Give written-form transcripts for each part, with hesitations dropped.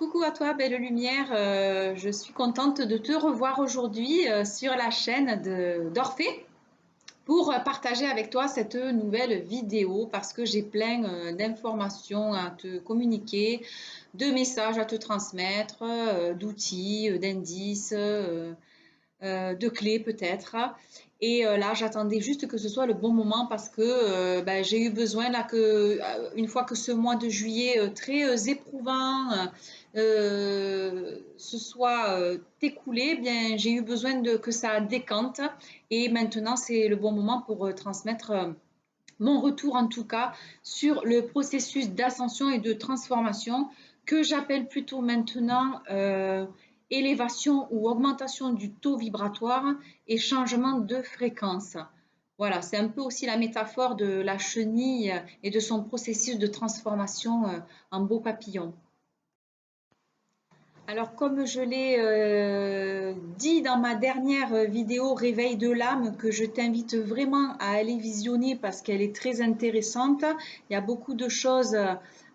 Coucou à toi, belle lumière. Je suis contente de te revoir aujourd'hui sur la chaîne d'Orphée pour partager avec toi cette nouvelle vidéo parce que j'ai plein d'informations à te communiquer, de messages à te transmettre, d'outils, d'indices, de clés peut-être. Et là, j'attendais juste que ce soit le bon moment parce que j'ai eu besoin là une fois que ce mois de juillet très éprouvant se soit écoulé, bien j'ai eu besoin que ça décante et maintenant c'est le bon moment pour transmettre mon retour en tout cas sur le processus d'ascension et de transformation que j'appelle plutôt maintenant élévation ou augmentation du taux vibratoire et changement de fréquence. Voilà, c'est un peu aussi la métaphore de la chenille et de son processus de transformation en beau papillon. Alors, comme je l'ai dit dans ma dernière vidéo Réveil de l'âme, que je t'invite vraiment à aller visionner parce qu'elle est très intéressante, il y a beaucoup de choses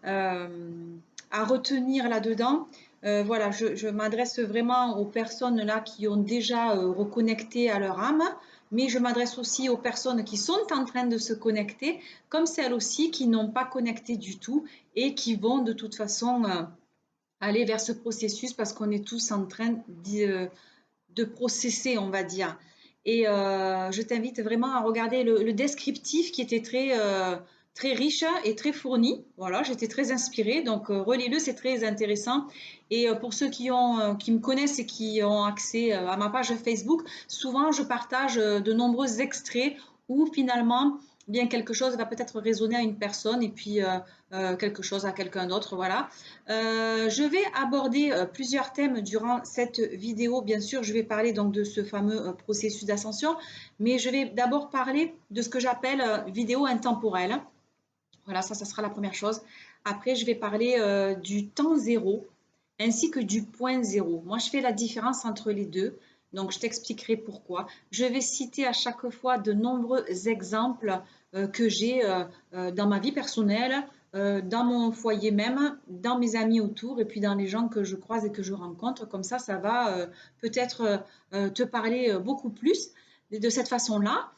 à retenir là-dedans. Voilà, je m'adresse vraiment aux personnes là qui ont déjà reconnecté à leur âme, mais je m'adresse aussi aux personnes qui sont en train de se connecter, comme celles aussi qui n'ont pas connecté du tout et qui vont de toute façon aller vers ce processus parce qu'on est tous en train de processer, on va dire. Et je t'invite vraiment à regarder le descriptif qui était très riche et très fourni. Voilà, j'étais très inspirée, donc relis-le, c'est très intéressant. Et pour ceux qui me connaissent et qui ont accès à ma page Facebook, souvent je partage de nombreux extraits où finalement, bien quelque chose va peut-être résonner à une personne et puis quelque chose à quelqu'un d'autre, voilà. Je vais aborder plusieurs thèmes durant cette vidéo. Bien sûr, je vais parler donc de ce fameux processus d'ascension, mais je vais d'abord parler de ce que j'appelle vidéo intemporelle. Voilà, ça sera la première chose. Après, je vais parler du temps zéro ainsi que du point zéro. Moi, je fais la différence entre les deux. Donc, je t'expliquerai pourquoi. Je vais citer à chaque fois de nombreux exemples que j'ai dans ma vie personnelle, dans mon foyer même, dans mes amis autour et puis dans les gens que je croise et que je rencontre. Comme ça va peut-être te parler beaucoup plus de cette façon-là.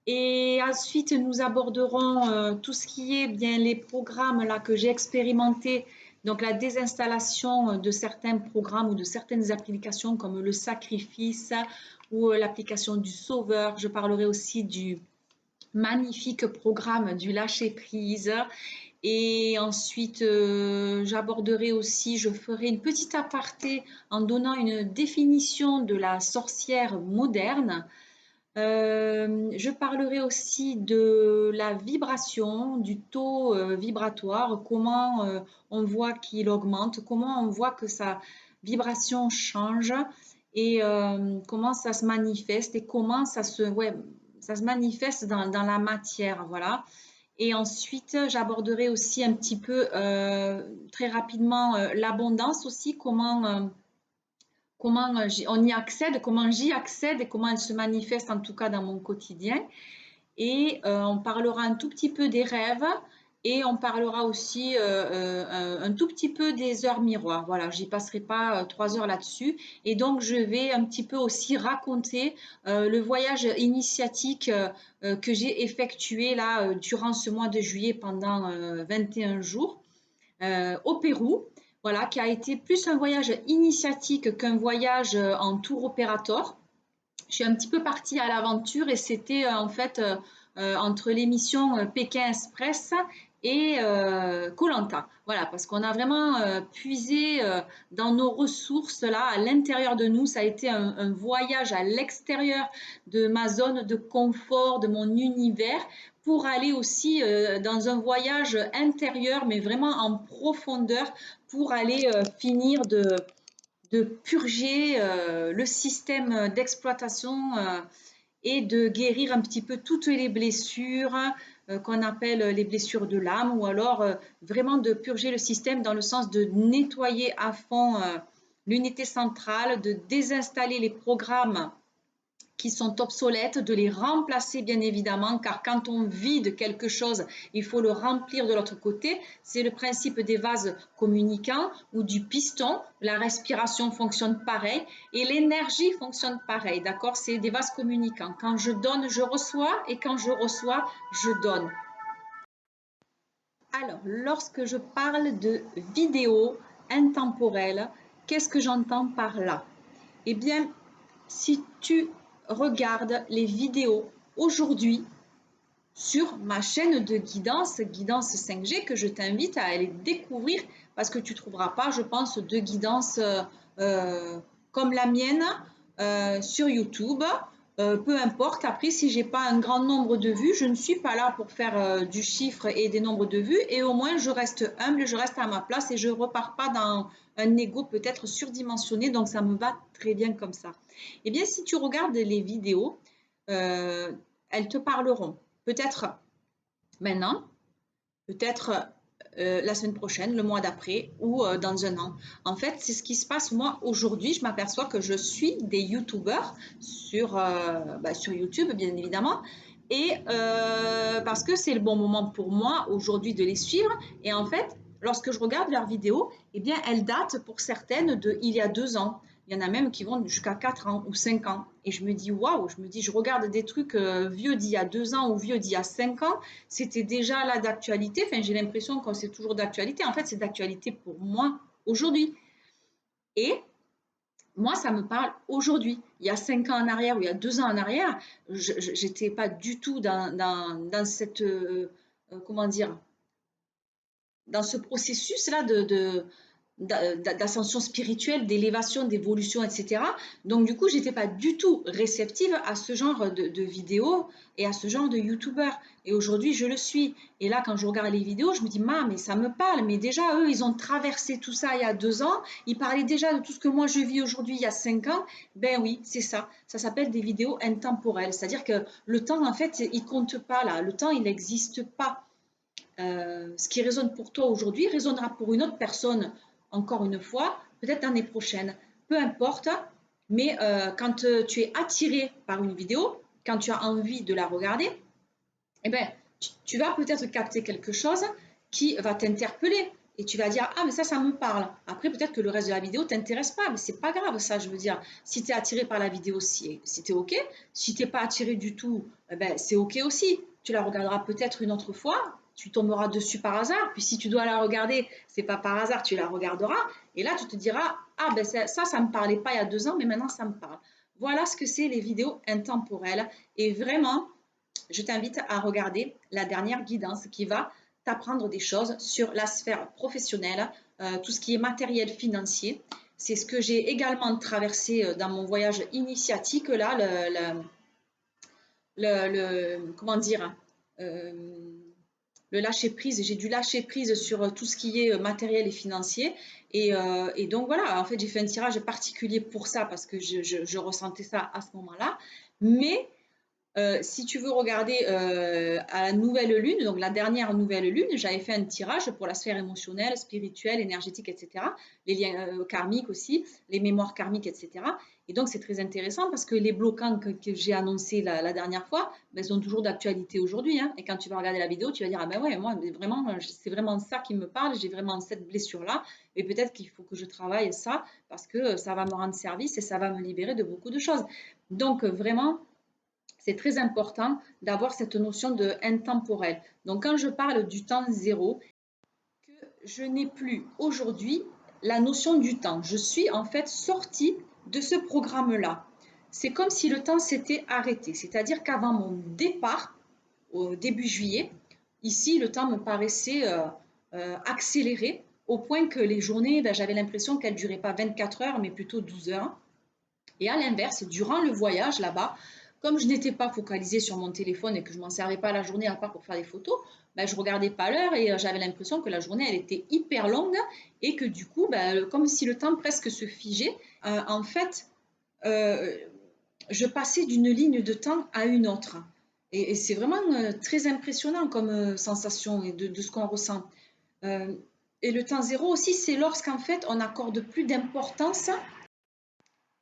Et ensuite, nous aborderons tout ce qui est bien les programmes là que j'ai expérimentés, donc la désinstallation de certains programmes ou de certaines applications comme le sacrifice ou l'application du sauveur. Je parlerai aussi du magnifique programme du lâcher prise. Et ensuite, j'aborderai aussi, je ferai une petite aparté en donnant une définition de la sorcière moderne. Je parlerai aussi de la vibration, du taux vibratoire, comment on voit qu'il augmente, comment on voit que sa vibration change et comment ça se manifeste et comment ça se manifeste dans la matière, voilà. Et ensuite, j'aborderai aussi un petit peu très rapidement l'abondance aussi, comment on y accède, comment j'y accède et comment elle se manifeste en tout cas dans mon quotidien. Et on parlera un tout petit peu des rêves et on parlera aussi un tout petit peu des heures miroirs. Voilà, j'y passerai pas 3 heures là-dessus. Et donc, je vais un petit peu aussi raconter le voyage initiatique que j'ai effectué là durant ce mois de juillet pendant 21 jours au Pérou, voilà, qui a été plus un voyage initiatique qu'un voyage en tour opérateur. Je suis un petit peu partie à l'aventure et c'était en fait entre l'émission Pékin Express et koh. Voilà, parce qu'on a vraiment puisé dans nos ressources là, à l'intérieur de nous. Ça a été un voyage à l'extérieur de ma zone de confort, de mon univers, pour aller aussi dans un voyage intérieur, mais vraiment en profondeur, pour aller finir de purger le système d'exploitation et de guérir un petit peu toutes les blessures qu'on appelle les blessures de l'âme ou alors vraiment de purger le système dans le sens de nettoyer à fond l'unité centrale, de désinstaller les programmes qui sont obsolètes, de les remplacer bien évidemment, car quand on vide quelque chose, il faut le remplir de l'autre côté. C'est le principe des vases communicants ou du piston. La respiration fonctionne pareil et l'énergie fonctionne pareil, d'accord? C'est des vases communicants. Quand je donne, je reçois et quand je reçois, je donne. Alors, lorsque je parle de vidéo intemporelle, qu'est-ce que j'entends par là? Eh bien, si tu regardes les vidéos aujourd'hui sur ma chaîne de guidance, Guidance 5G, que je t'invite à aller découvrir parce que tu ne trouveras pas, je pense, de guidance comme la mienne sur YouTube. Peu importe, après, si j'ai pas un grand nombre de vues, je ne suis pas là pour faire du chiffre et des nombres de vues, et au moins je reste humble, je reste à ma place et je repars pas dans un ego peut-être surdimensionné, donc ça me va très bien comme ça. Eh bien, si tu regardes les vidéos, elles te parleront peut-être maintenant, peut-être la semaine prochaine, le mois d'après ou dans un an. En fait, c'est ce qui se passe moi aujourd'hui. Je m'aperçois que je suis des youtubeurs sur YouTube, bien évidemment. Et parce que c'est le bon moment pour moi aujourd'hui de les suivre. Et en fait, lorsque je regarde leurs vidéos, eh bien, elles datent pour certaines de il y a 2 ans. Il y en a même qui vont jusqu'à 4 ans ou 5 ans. Et je me dis, waouh, je regarde des trucs vieux d'il y a 2 ans ou vieux d'il y a 5 ans. C'était déjà là d'actualité. Enfin, j'ai l'impression que c'est toujours d'actualité. En fait, c'est d'actualité pour moi aujourd'hui. Et moi, ça me parle aujourd'hui. Il y a 5 ans en arrière ou il y a 2 ans en arrière, je n'étais pas du tout dans cette, comment dire, dans ce processus-là d'ascension spirituelle, d'élévation, d'évolution, etc. Donc, du coup, je n'étais pas du tout réceptive à ce genre de vidéos et à ce genre de youtubeurs. Et aujourd'hui, je le suis. Et là, quand je regarde les vidéos, je me dis, mais ça me parle. Mais déjà, eux, ils ont traversé tout ça il y a 2 ans. Ils parlaient déjà de tout ce que moi, je vis aujourd'hui il y a 5 ans. Ben oui, c'est ça. Ça s'appelle des vidéos intemporelles. C'est-à-dire que le temps, en fait, il ne compte pas là. Le temps, il n'existe pas. Ce qui résonne pour toi aujourd'hui résonnera pour une autre personne, encore une fois, peut-être l'année prochaine. Peu importe, mais quand tu es attiré par une vidéo, quand tu as envie de la regarder, eh ben, tu vas peut-être capter quelque chose qui va t'interpeller. Et tu vas dire, ah, mais ça me parle. Après, peut-être que le reste de la vidéo ne t'intéresse pas, mais c'est pas grave, ça, je veux dire. Si tu es attiré par la vidéo, si tu es OK. Si tu n'es pas attiré du tout, eh ben, c'est OK aussi. Tu la regarderas peut-être une autre fois, tu tomberas dessus par hasard. Puis si tu dois la regarder, c'est pas par hasard, tu la regarderas. Et là, tu te diras, ah, ben ça me parlait pas il y a 2 ans, mais maintenant, ça me parle. Voilà ce que c'est les vidéos intemporelles. Et vraiment, je t'invite à regarder la dernière guidance qui va t'apprendre des choses sur la sphère professionnelle, tout ce qui est matériel financier. C'est ce que j'ai également traversé dans mon voyage initiatique, là, comment dire, euh, le lâcher prise. J'ai dû lâcher prise sur tout ce qui est matériel et financier. Et donc voilà, en fait, j'ai fait un tirage particulier pour ça parce que je ressentais ça à ce moment-là. Mais si tu veux regarder à la nouvelle lune, donc la dernière nouvelle lune, j'avais fait un tirage pour la sphère émotionnelle, spirituelle, énergétique, etc. Les liens karmiques aussi, les mémoires karmiques, etc. Et donc c'est très intéressant parce que les bloquants que j'ai annoncés la dernière fois, ben, sont toujours d'actualité aujourd'hui. Hein. Et quand tu vas regarder la vidéo, tu vas dire, ah ben ouais, moi vraiment, c'est vraiment ça qui me parle, j'ai vraiment cette blessure-là. Et peut-être qu'il faut que je travaille ça parce que ça va me rendre service et ça va me libérer de beaucoup de choses. Donc vraiment, c'est très important d'avoir cette notion de intemporel. Donc quand je parle du temps zéro, que je n'ai plus aujourd'hui la notion du temps. Je suis en fait sortie de ce programme-là. C'est comme si le temps s'était arrêté. C'est-à-dire qu'avant mon départ, au début juillet, ici, le temps me paraissait accéléré au point que les journées, ben, j'avais l'impression qu'elles ne duraient pas 24 heures, mais plutôt 12 heures. Et à l'inverse, durant le voyage là-bas, comme je n'étais pas focalisée sur mon téléphone et que je m'en servais pas la journée à part pour faire des photos, ben, je regardais pas l'heure et j'avais l'impression que la journée elle était hyper longue et que du coup, ben, comme si le temps presque se figeait. En fait, euh, je passais d'une ligne de temps à une autre. Et c'est vraiment très impressionnant comme sensation et de ce qu'on ressent. Euh, et le temps zéro aussi, c'est lorsqu'en fait on n'accorde plus d'importance,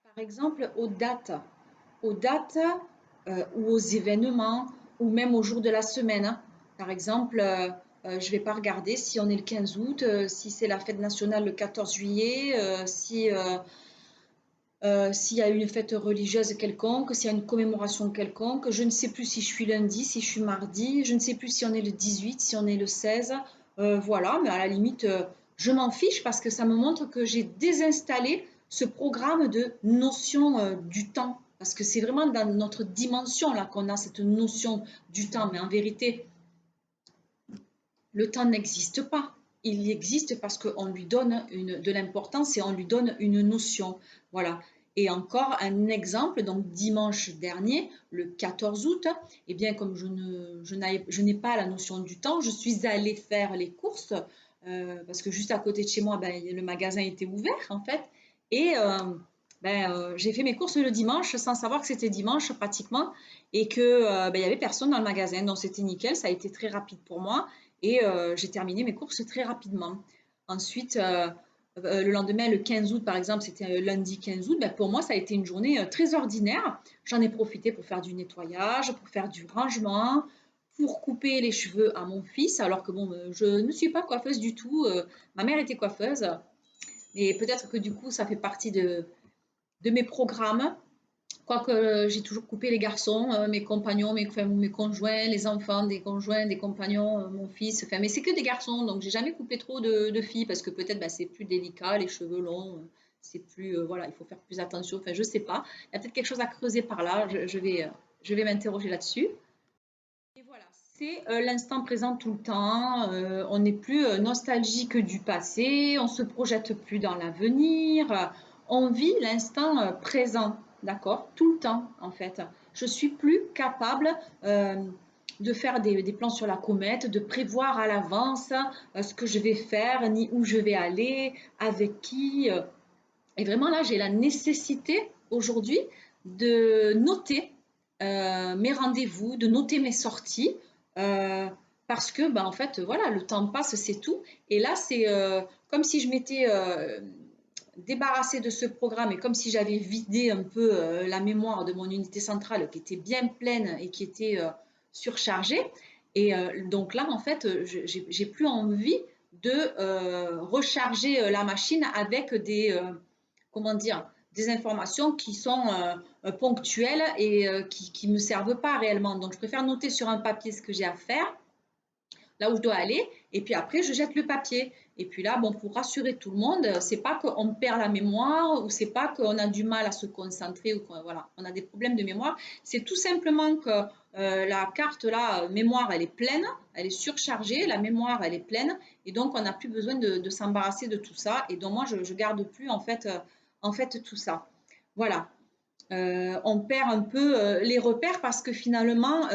par exemple, aux dates. aux dates ou aux événements ou même aux jours de la semaine. Par exemple, je ne vais pas regarder si on est le 15 août, si c'est la fête nationale le 14 juillet, s'il y a une fête religieuse quelconque, s'il y a une commémoration quelconque. Je ne sais plus si je suis lundi, si je suis mardi, je ne sais plus si on est le 18, si on est le 16. Voilà, mais à la limite, je m'en fiche parce que ça me montre que j'ai désinstallé ce programme de notion du temps. Parce que c'est vraiment dans notre dimension là qu'on a cette notion du temps. Mais en vérité, le temps n'existe pas. Il existe parce qu'on lui donne de l'importance et on lui donne une notion. Voilà. Et encore un exemple, donc dimanche dernier, le 14 août, eh bien comme je n'ai pas la notion du temps, je suis allée faire les courses parce que juste à côté de chez moi, ben, le magasin était ouvert en fait. Et j'ai fait mes courses le dimanche sans savoir que c'était dimanche pratiquement et que il y avait personne dans le magasin. Donc c'était nickel, ça a été très rapide pour moi et j'ai terminé mes courses très rapidement. Ensuite, le lendemain, le 15 août, par exemple, c'était lundi 15 août, ben, pour moi, ça a été une journée très ordinaire. J'en ai profité pour faire du nettoyage, pour faire du rangement, pour couper les cheveux à mon fils, alors que bon, je ne suis pas coiffeuse du tout. Ma mère était coiffeuse, mais peut-être que du coup, ça fait partie de mes programmes. Quoique j'ai toujours coupé les garçons, mes compagnons, mes conjoints, les enfants des conjoints, des compagnons, mon fils, enfin, mais c'est que des garçons, donc j'ai jamais coupé trop de filles parce que peut-être bah, c'est plus délicat, les cheveux longs, c'est plus, voilà, il faut faire plus attention, enfin je sais pas, il y a peut-être quelque chose à creuser par là, je vais m'interroger là-dessus. Et voilà, c'est l'instant présent tout le temps, on n'est plus nostalgique du passé, on se projette plus dans l'avenir, on vit l'instant présent, d'accord, tout le temps en fait. Je suis plus capable de faire des plans sur la comète, de prévoir à l'avance ce que je vais faire, ni où je vais aller, avec qui. Et vraiment là, j'ai la nécessité aujourd'hui de noter mes rendez-vous, de noter mes sorties, euh, parce que, ben, en fait, voilà, le temps passe, c'est tout. Et là, c'est comme si je m'étais débarrassée de ce programme et comme si j'avais vidé un peu la mémoire de mon unité centrale qui était bien pleine et qui était surchargée. Et donc là, en fait, j'ai plus envie de recharger la machine avec comment dire, des informations qui sont ponctuelles et qui ne me servent pas réellement. Donc, je préfère noter sur un papier ce que j'ai à faire, là où je dois aller, et puis après, je jette le papier. Et puis là, bon, pour rassurer tout le monde, c'est pas qu'on perd la mémoire ou c'est pas qu'on a du mal à se concentrer ou qu'on voilà, on a des problèmes de mémoire. C'est tout simplement que la carte là, mémoire, elle est pleine, elle est surchargée, la mémoire, elle est pleine, et donc on n'a plus besoin de s'embarrasser de tout ça. Et donc moi, je garde plus en fait tout ça. Voilà. On perd un peu les repères parce que finalement,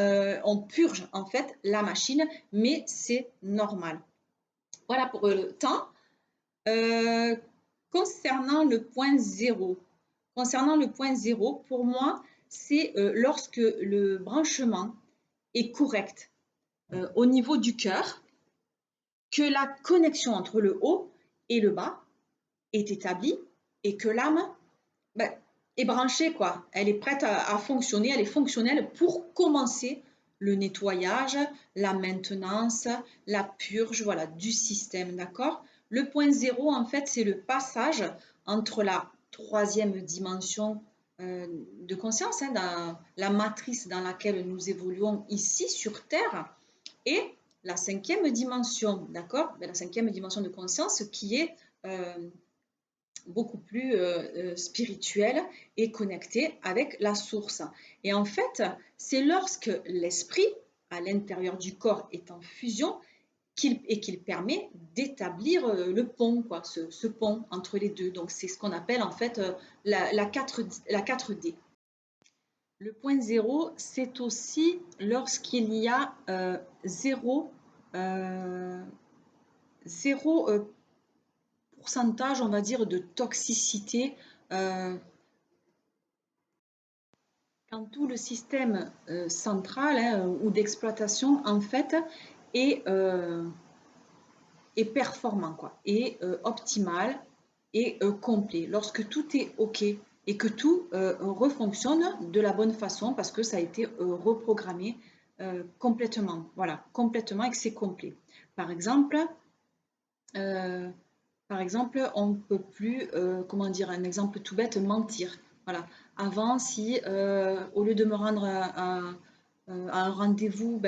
on purge en fait la machine, mais c'est normal. Voilà pour le temps. Euh, concernant le point zéro, pour moi, c'est lorsque le branchement est correct au niveau du cœur, que la connexion entre le haut et le bas est établie et que l'âme ben, est branchée, quoi. Elle est prête à fonctionner, elle est fonctionnelle pour commencer le nettoyage, la maintenance, la purge, voilà, du système, d'accord. Le point zéro, en fait, c'est le passage entre la troisième dimension de conscience, hein, dans la matrice dans laquelle nous évoluons ici sur Terre, et la cinquième dimension, d'accord. La cinquième dimension de conscience qui est beaucoup plus spirituelle et connectée avec la source. Et en fait, c'est lorsque l'esprit, à l'intérieur du corps, est en fusion qu'il permet d'établir le pont, quoi, ce pont entre les deux. Donc c'est ce qu'on appelle en fait la 4D. Le point zéro, c'est aussi lorsqu'il y a euh, zéro pourcentage, on va dire, de toxicité quand tout le système central hein, ou d'exploitation, en fait, est, euh, est performant, quoi, est optimal et complet. Lorsque tout est OK et et que tout refonctionne de la bonne façon parce que ça a été reprogrammé complètement, voilà, complètement et que c'est complet. Par exemple, euh, on ne peut plus, comment dire, un exemple tout bête, mentir. Voilà. Avant, si au lieu de me rendre à un rendez-vous,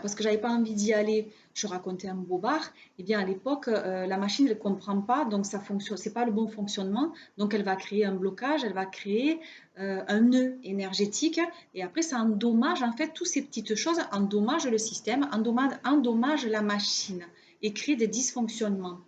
parce que j'avais pas envie d'y aller, je racontais un bobard, et bien à l'époque, la machine ne comprend pas, donc ça fonctionne, c'est pas le bon fonctionnement, donc elle va créer un blocage, elle va créer un nœud énergétique, et après ça endommage, en fait, toutes ces petites choses endommagent le système, endommagent la machine, et crée des dysfonctionnements.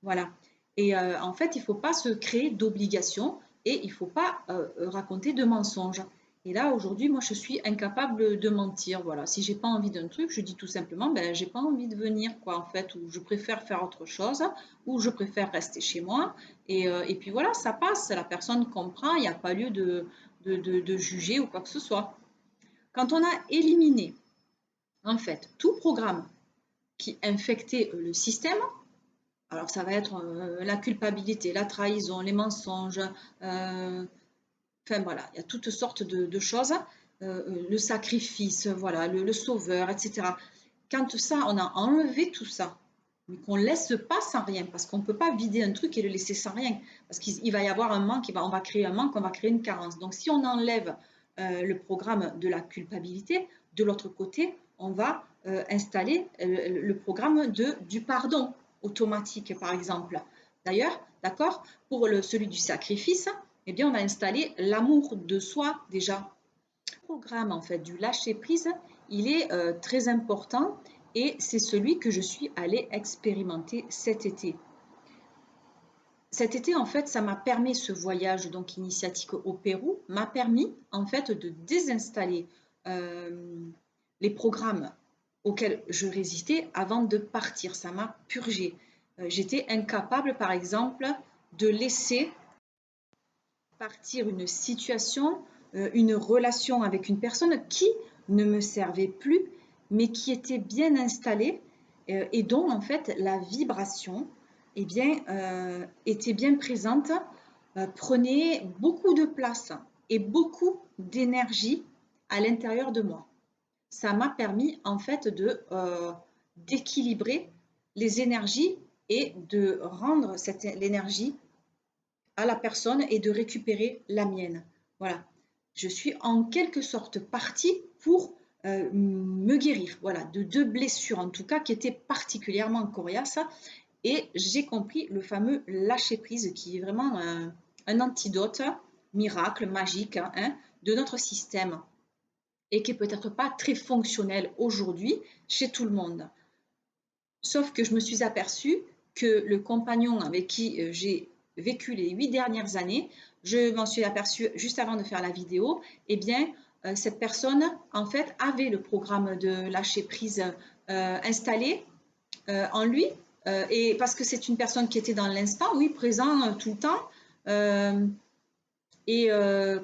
Voilà. Et en fait, il ne faut pas se créer d'obligations et il ne faut pas raconter de mensonges. Et là, aujourd'hui, moi, je suis incapable de mentir. Voilà. Si j'ai pas envie d'un truc, je dis tout simplement, ben, j'ai pas envie de venir, quoi, en fait, ou je préfère faire autre chose, ou je préfère rester chez moi. Et puis voilà, ça passe. La personne comprend. Il n'y a pas lieu de juger ou quoi que ce soit. Quand on a éliminé, en fait, tout programme qui infectait le système, alors ça va être la culpabilité, la trahison, les mensonges, enfin voilà, il y a toutes sortes de choses, le sacrifice, voilà, le sauveur, etc. Quand ça, on a enlevé tout ça, mais qu'on ne laisse pas sans rien, parce qu'on ne peut pas vider un truc et le laisser sans rien, parce qu'il va y avoir un manque, on va créer un manque, on va créer une carence. Donc si on enlève le programme de la culpabilité, de l'autre côté, on va installer le programme du pardon automatique, par exemple. D'ailleurs, d'accord, pour celui du sacrifice, eh bien, on va installer l'amour de soi déjà. Le programme en fait du lâcher prise, il est très important et c'est celui que je suis allée expérimenter cet été. Cet été, en fait, ça m'a permis, ce voyage donc initiatique au Pérou, m'a permis en fait de désinstaller les programmes auxquels je résistais avant de partir. Ça m'a purgé. J'étais incapable, par exemple, de laisser partir une situation, une relation avec une personne qui ne me servait plus, mais qui était bien installée et dont en fait la vibration eh bien, était bien présente, prenait beaucoup de place et beaucoup d'énergie à l'intérieur de moi. Ça m'a permis en fait d'équilibrer les énergies et de rendre l'énergie à la personne et de récupérer la mienne. Voilà. Je suis en quelque sorte partie pour me guérir, voilà, de deux blessures en tout cas qui étaient particulièrement coriaces. Et j'ai compris le fameux lâcher prise qui est vraiment un antidote miracle, magique hein, de notre système et qui est peut-être pas très fonctionnel aujourd'hui chez tout le monde. Sauf que je me suis aperçue que le compagnon avec qui j'ai vécu les 8 dernières années, je m'en suis aperçue juste avant de faire la vidéo, eh bien, cette personne, en fait, avait le programme de lâcher prise installé en lui, et parce que c'est une personne qui était dans l'instant, oui, présent tout le temps, et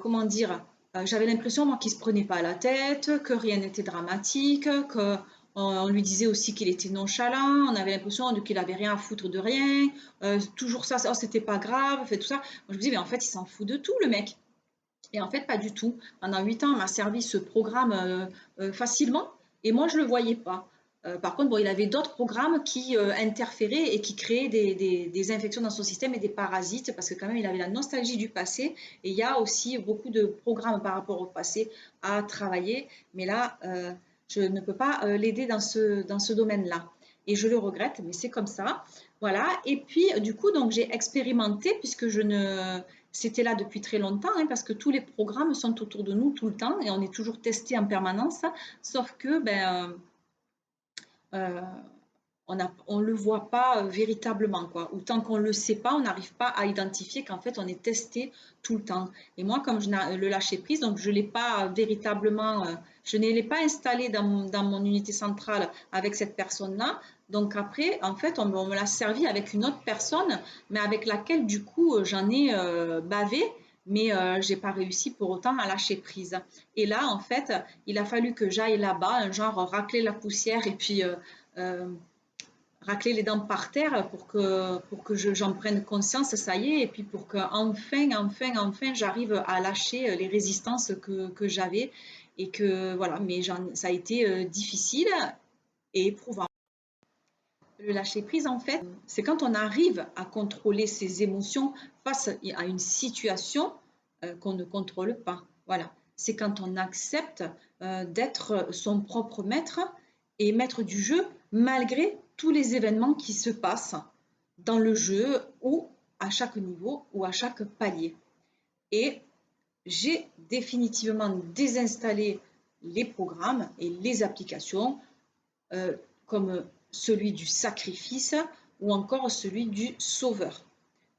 comment dire, j'avais l'impression, moi, qu'il ne se prenait pas à la tête, que rien n'était dramatique, que on lui disait aussi qu'il était nonchalant, on avait l'impression qu'il avait rien à foutre de rien, toujours ça, oh, c'était pas grave, fait tout ça. Moi, je me disais, mais en fait, il s'en fout de tout, le mec. Et en fait, pas du tout. Pendant 8 ans, on m'a servi ce programme facilement et moi, je ne le voyais pas. Par contre, bon, il avait d'autres programmes qui interféraient et qui créaient des infections dans son système et des parasites parce que quand même, il avait la nostalgie du passé et il y a aussi beaucoup de programmes par rapport au passé à travailler. Mais là, je ne peux pas l'aider dans ce domaine-là. Et je le regrette, mais c'est comme ça. Voilà. Et puis, du coup, donc j'ai expérimenté puisque je ne c'était là depuis très longtemps, hein, parce que tous les programmes sont autour de nous tout le temps et on est toujours testé en permanence, sauf que euh, on ne le voit pas véritablement, quoi. Ou tant qu'on ne le sait pas, on n'arrive pas à identifier qu'en fait on est testé tout le temps. Et moi, comme je le lâcher prise, donc je ne l'ai pas véritablement, je ne l'ai pas installé dans mon unité centrale avec cette personne-là. Donc après, en fait, on me l'a servi avec une autre personne, mais avec laquelle du coup j'en ai bavé, mais je n'ai pas réussi pour autant à lâcher prise. Et là, en fait, il a fallu que j'aille là-bas, un genre racler la poussière et puis racler les dents par terre pour que j'en prenne conscience, ça y est, et puis pour que enfin, j'arrive à lâcher les résistances que j'avais et que voilà, mais ça a été difficile et éprouvant. Le lâcher prise, en fait, c'est quand on arrive à contrôler ses émotions face à une situation qu'on ne contrôle pas. Voilà, c'est quand on accepte d'être son propre maître et maître du jeu malgré tous les événements qui se passent dans le jeu ou à chaque niveau ou à chaque palier. Et j'ai définitivement désinstallé les programmes et les applications comme celui du sacrifice ou encore celui du sauveur.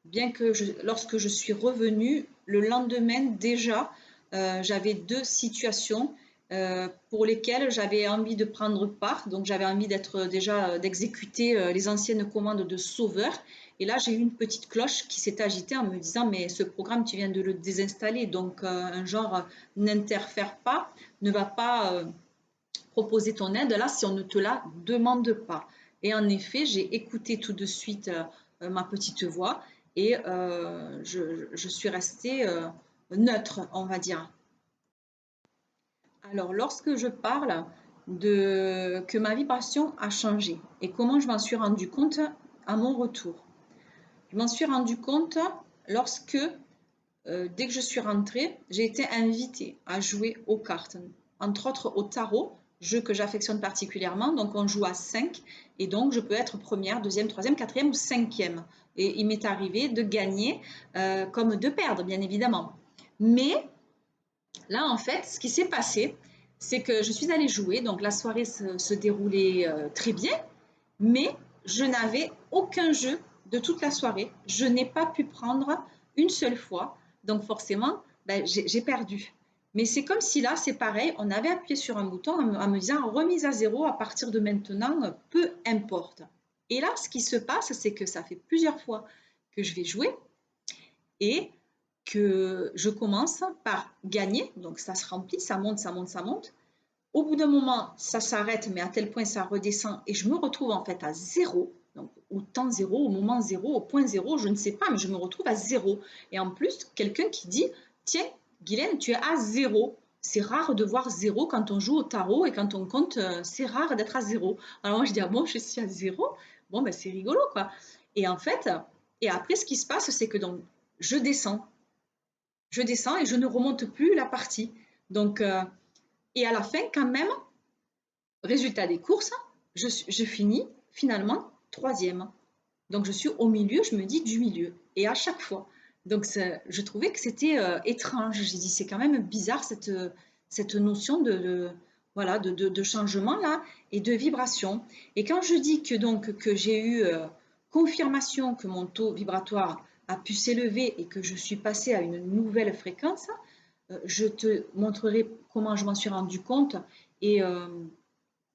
Bien que lorsque je suis revenue, le lendemain déjà, j'avais deux situations pour lesquelles j'avais envie de prendre part. Donc j'avais envie d'exécuter les anciennes commandes de sauveur. Et là, j'ai eu une petite cloche qui s'est agitée en me disant mais ce programme, tu viens de le désinstaller. Donc un genre n'interfère pas, ne va pas proposer ton aide là si on ne te la demande pas. Et en effet, j'ai écouté tout de suite ma petite voix et je suis restée neutre, on va dire. Alors, lorsque je parle que ma vibration a changé et comment je m'en suis rendu compte à mon retour. Je m'en suis rendu compte lorsque, dès que je suis rentrée, j'ai été invitée à jouer aux cartes, entre autres au tarot, jeu que j'affectionne particulièrement. Donc, on joue à 5 et donc je peux être première, deuxième, troisième, quatrième ou cinquième. Et il m'est arrivé de gagner comme de perdre, bien évidemment. Mais là, en fait, ce qui s'est passé, c'est que je suis allée jouer. Donc, la soirée se déroulait très bien, mais je n'avais aucun jeu de toute la soirée. Je n'ai pas pu prendre une seule fois. Donc, forcément, ben, j'ai perdu. Mais c'est comme si là, c'est pareil, on avait appuyé sur un bouton en me disant remise à zéro à partir de maintenant, peu importe. Et là, ce qui se passe, c'est que ça fait plusieurs fois que je vais jouer et que je commence par gagner. Donc, ça se remplit, ça monte, ça monte, ça monte. Au bout d'un moment, ça s'arrête, mais à tel point ça redescend et je me retrouve en fait à zéro. Donc, au temps zéro, au moment zéro, au point zéro, je ne sais pas, mais je me retrouve à zéro. Et en plus, quelqu'un qui dit tiens, Guylaine, tu es à zéro. C'est rare de voir zéro quand on joue au tarot et quand on compte, c'est rare d'être à zéro. Alors moi, je dis ah bon, je suis à zéro. Bon, ben c'est rigolo quoi. Et en fait, et après, ce qui se passe, c'est que donc je descends et je ne remonte plus la partie. Donc, et à la fin, quand même, résultat des courses, je finis finalement troisième. Donc je suis au milieu, je me dis du milieu. Et à chaque fois. Donc je trouvais que c'était étrange. J'ai dit c'est quand même bizarre cette notion voilà, de changement là et de vibration. Et quand je dis que j'ai eu confirmation que mon taux vibratoire a pu s'élever et que je suis passée à une nouvelle fréquence, je te montrerai comment je m'en suis rendu compte et,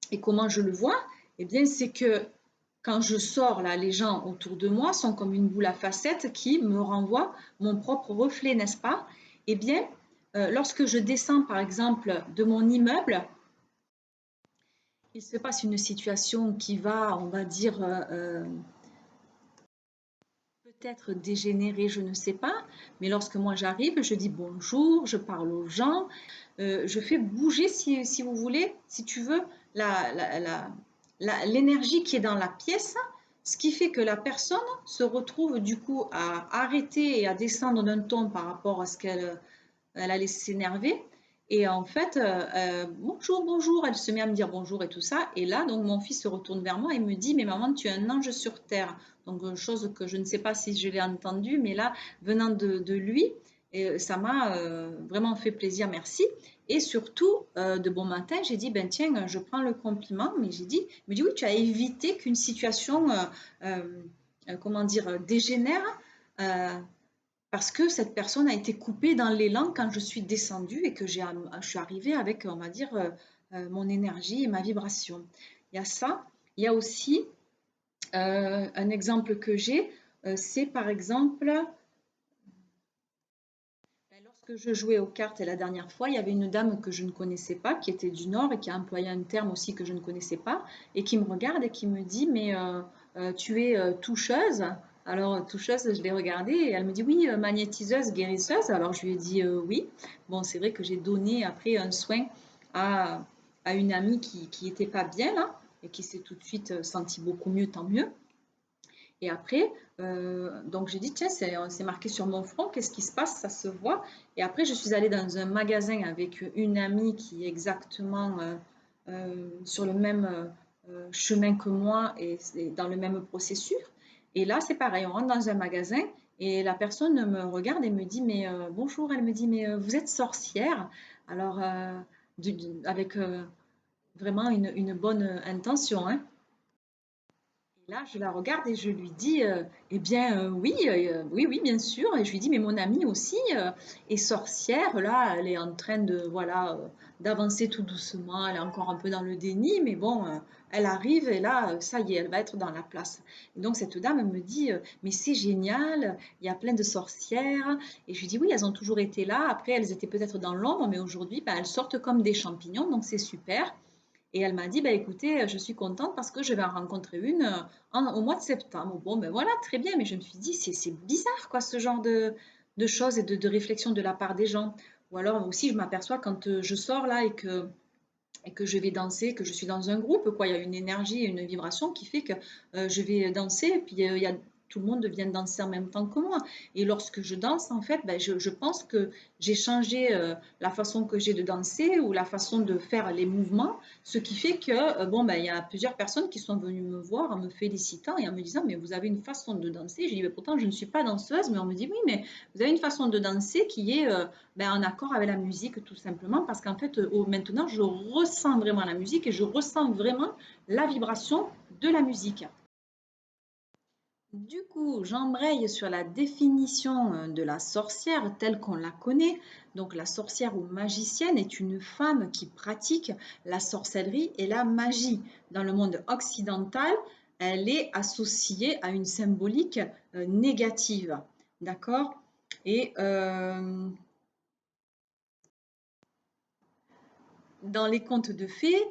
et comment je le vois. Eh bien, c'est que quand je sors là, les gens autour de moi sont comme une boule à facettes qui me renvoie mon propre reflet, n'est-ce pas? Eh bien, lorsque je descends par exemple de mon immeuble, il se passe une situation qui va, on va dire, peut-être dégénérer, je ne sais pas, mais lorsque moi j'arrive, je dis bonjour, je parle aux gens, je fais bouger, si vous voulez, si tu veux, l'énergie qui est dans la pièce, ce qui fait que la personne se retrouve du coup à arrêter et à descendre d'un ton par rapport à ce qu'elle allait s'énerver. Et en fait, bonjour, bonjour, elle se met à me dire bonjour et tout ça. Et là, donc mon fils se retourne vers moi et me dit, mais maman, tu es un ange sur terre. Donc, chose que je ne sais pas si je l'ai entendue, mais là, venant de lui, et ça m'a vraiment fait plaisir, merci. Et surtout, de bon matin, j'ai dit, ben tiens, je prends le compliment, mais j'ai dit, il me dit, oui, tu as évité qu'une situation, comment dire, dégénère. Parce que cette personne a été coupée dans l'élan quand je suis descendue et que je suis arrivée avec, on va dire, mon énergie et ma vibration. Il y a ça. Il y a aussi un exemple que j'ai, c'est par exemple, lorsque je jouais aux cartes la dernière fois, il y avait une dame que je ne connaissais pas, qui était du Nord et qui a employé un terme aussi que je ne connaissais pas, et qui me regarde et qui me dit, mais tu es toucheuse. Alors, toucheuse, je l'ai regardée et elle me dit oui, magnétiseuse, guérisseuse. Alors, je lui ai dit oui. Bon, c'est vrai que j'ai donné après un soin à, à une amie qui était pas bien là et qui s'est tout de suite sentie beaucoup mieux, tant mieux. Et après, donc j'ai dit, tiens, c'est marqué sur mon front, qu'est-ce qui se passe? Ça se voit. Et après, je suis allée dans un magasin avec une amie qui est exactement sur le même chemin que moi et c'est dans le même processus. Et là, c'est pareil, on rentre dans un magasin et la personne me regarde et me dit, mais bonjour, elle me dit, mais vous êtes sorcière? Alors, avec vraiment une bonne intention, hein. Et là, je la regarde et je lui dis, eh bien, oui, oui, oui, bien sûr. Et je lui dis, mais mon amie aussi est sorcière. Là, elle est en train de, voilà, d'avancer tout doucement. Elle est encore un peu dans le déni, mais bon, elle arrive et là, ça y est, elle va être dans la place. Et donc, cette dame me dit, mais c'est génial, il y a plein de sorcières. Et je lui dis, oui, elles ont toujours été là. Après, elles étaient peut-être dans l'ombre, mais aujourd'hui, ben, elles sortent comme des champignons, donc c'est super. Et elle m'a dit, bah, écoutez, je suis contente parce que je vais en rencontrer une au mois de septembre. Bon, ben voilà, très bien, mais je me suis dit, c'est bizarre, quoi, ce genre de choses et de réflexion de la part des gens. Ou alors aussi, je m'aperçois quand je sors là et que je vais danser, que je suis dans un groupe, quoi. Il y a une énergie, une vibration qui fait que je vais danser, et puis il y a, tout le monde vient danser en même temps que moi. Et lorsque je danse, en fait, ben, je pense que j'ai changé la façon que j'ai de danser ou la façon de faire les mouvements, ce qui fait que, bon, ben, il y a plusieurs personnes qui sont venues me voir en me félicitant et en me disant, mais vous avez une façon de danser. J'ai dit, ben, pourtant, je ne suis pas danseuse, mais on me dit, oui, mais vous avez une façon de danser qui est ben, en accord avec la musique, tout simplement, parce qu'en fait, maintenant, je ressens vraiment la musique et je ressens vraiment la vibration de la musique. Du coup, j'embraye sur la définition de la sorcière telle qu'on la connaît. Donc, la sorcière ou magicienne est une femme qui pratique la sorcellerie et la magie. Dans le monde occidental, elle est associée à une symbolique négative. D'accord? Et dans les contes de fées,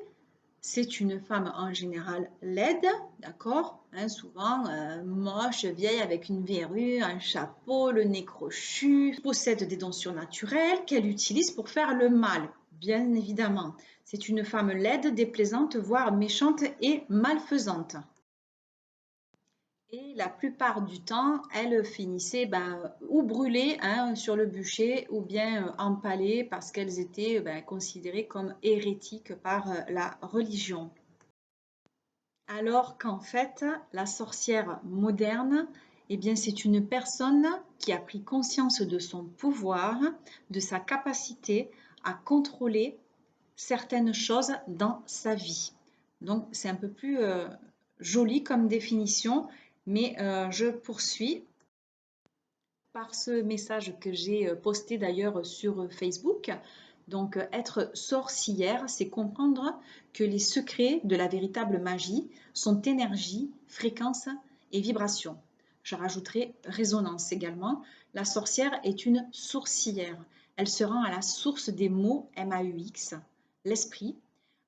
c'est une femme en général laide, d'accord, hein, souvent moche, vieille avec une verrue, un chapeau, le nez crochu, possède des dons surnaturels qu'elle utilise pour faire le mal, bien évidemment. C'est une femme laide, déplaisante, voire méchante et malfaisante. Et la plupart du temps, elles finissaient ben, ou brûlées hein, sur le bûcher ou bien empalées parce qu'elles étaient ben, considérées comme hérétiques par la religion. Alors qu'en fait, la sorcière moderne, eh bien, c'est une personne qui a pris conscience de son pouvoir, de sa capacité à contrôler certaines choses dans sa vie. Donc, c'est un peu plus joli comme définition, mais je poursuis par ce message que j'ai posté d'ailleurs sur Facebook. Donc, être sorcière, c'est comprendre que les secrets de la véritable magie sont énergie, fréquence et vibration. Je rajouterai résonance également. La sorcière est une sourcière. Elle se rend à la source des mots MAUX, l'esprit,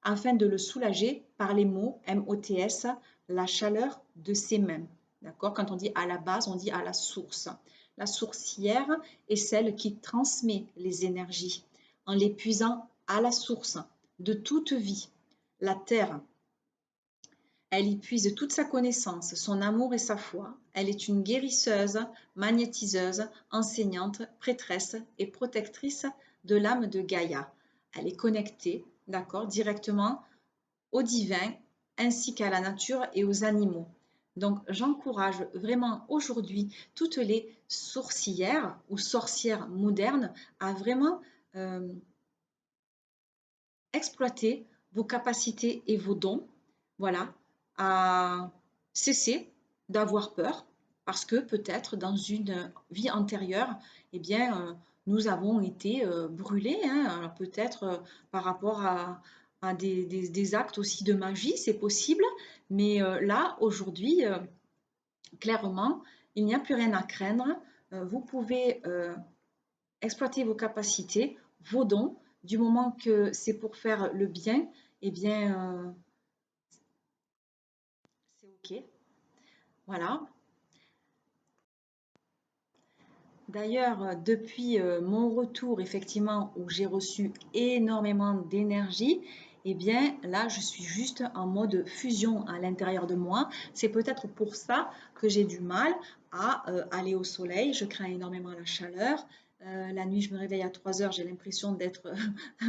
afin de le soulager par les mots MOTS, la chaleur de ses mains. D'accord? Quand on dit à la base, on dit à la source. La sourcière est celle qui transmet les énergies en les puisant à la source de toute vie, la terre. Elle y puise toute sa connaissance, son amour et sa foi. Elle est une guérisseuse, magnétiseuse, enseignante, prêtresse et protectrice de l'âme de Gaïa. Elle est connectée, d'accord, directement au divin ainsi qu'à la nature et aux animaux. Donc j'encourage vraiment aujourd'hui toutes les sourcières ou sorcières modernes à vraiment euh, exploiter vos capacités et vos dons, voilà, à cesser d'avoir peur parce que peut-être dans une vie antérieure, eh bien, nous avons été brûlés, hein, peut-être par rapport à des actes aussi de magie, c'est possible, mais là, aujourd'hui, clairement, il n'y a plus rien à craindre. Vous pouvez exploiter vos capacités, vos dons, du moment que c'est pour faire le bien, eh bien, c'est OK. Voilà. D'ailleurs, depuis mon retour, effectivement, où j'ai reçu énormément d'énergie, eh bien là, je suis juste en mode fusion à l'intérieur de moi. C'est peut-être pour ça que j'ai du mal à aller au soleil. Je crains énormément la chaleur. La nuit, je me réveille à 3 heures, j'ai l'impression d'être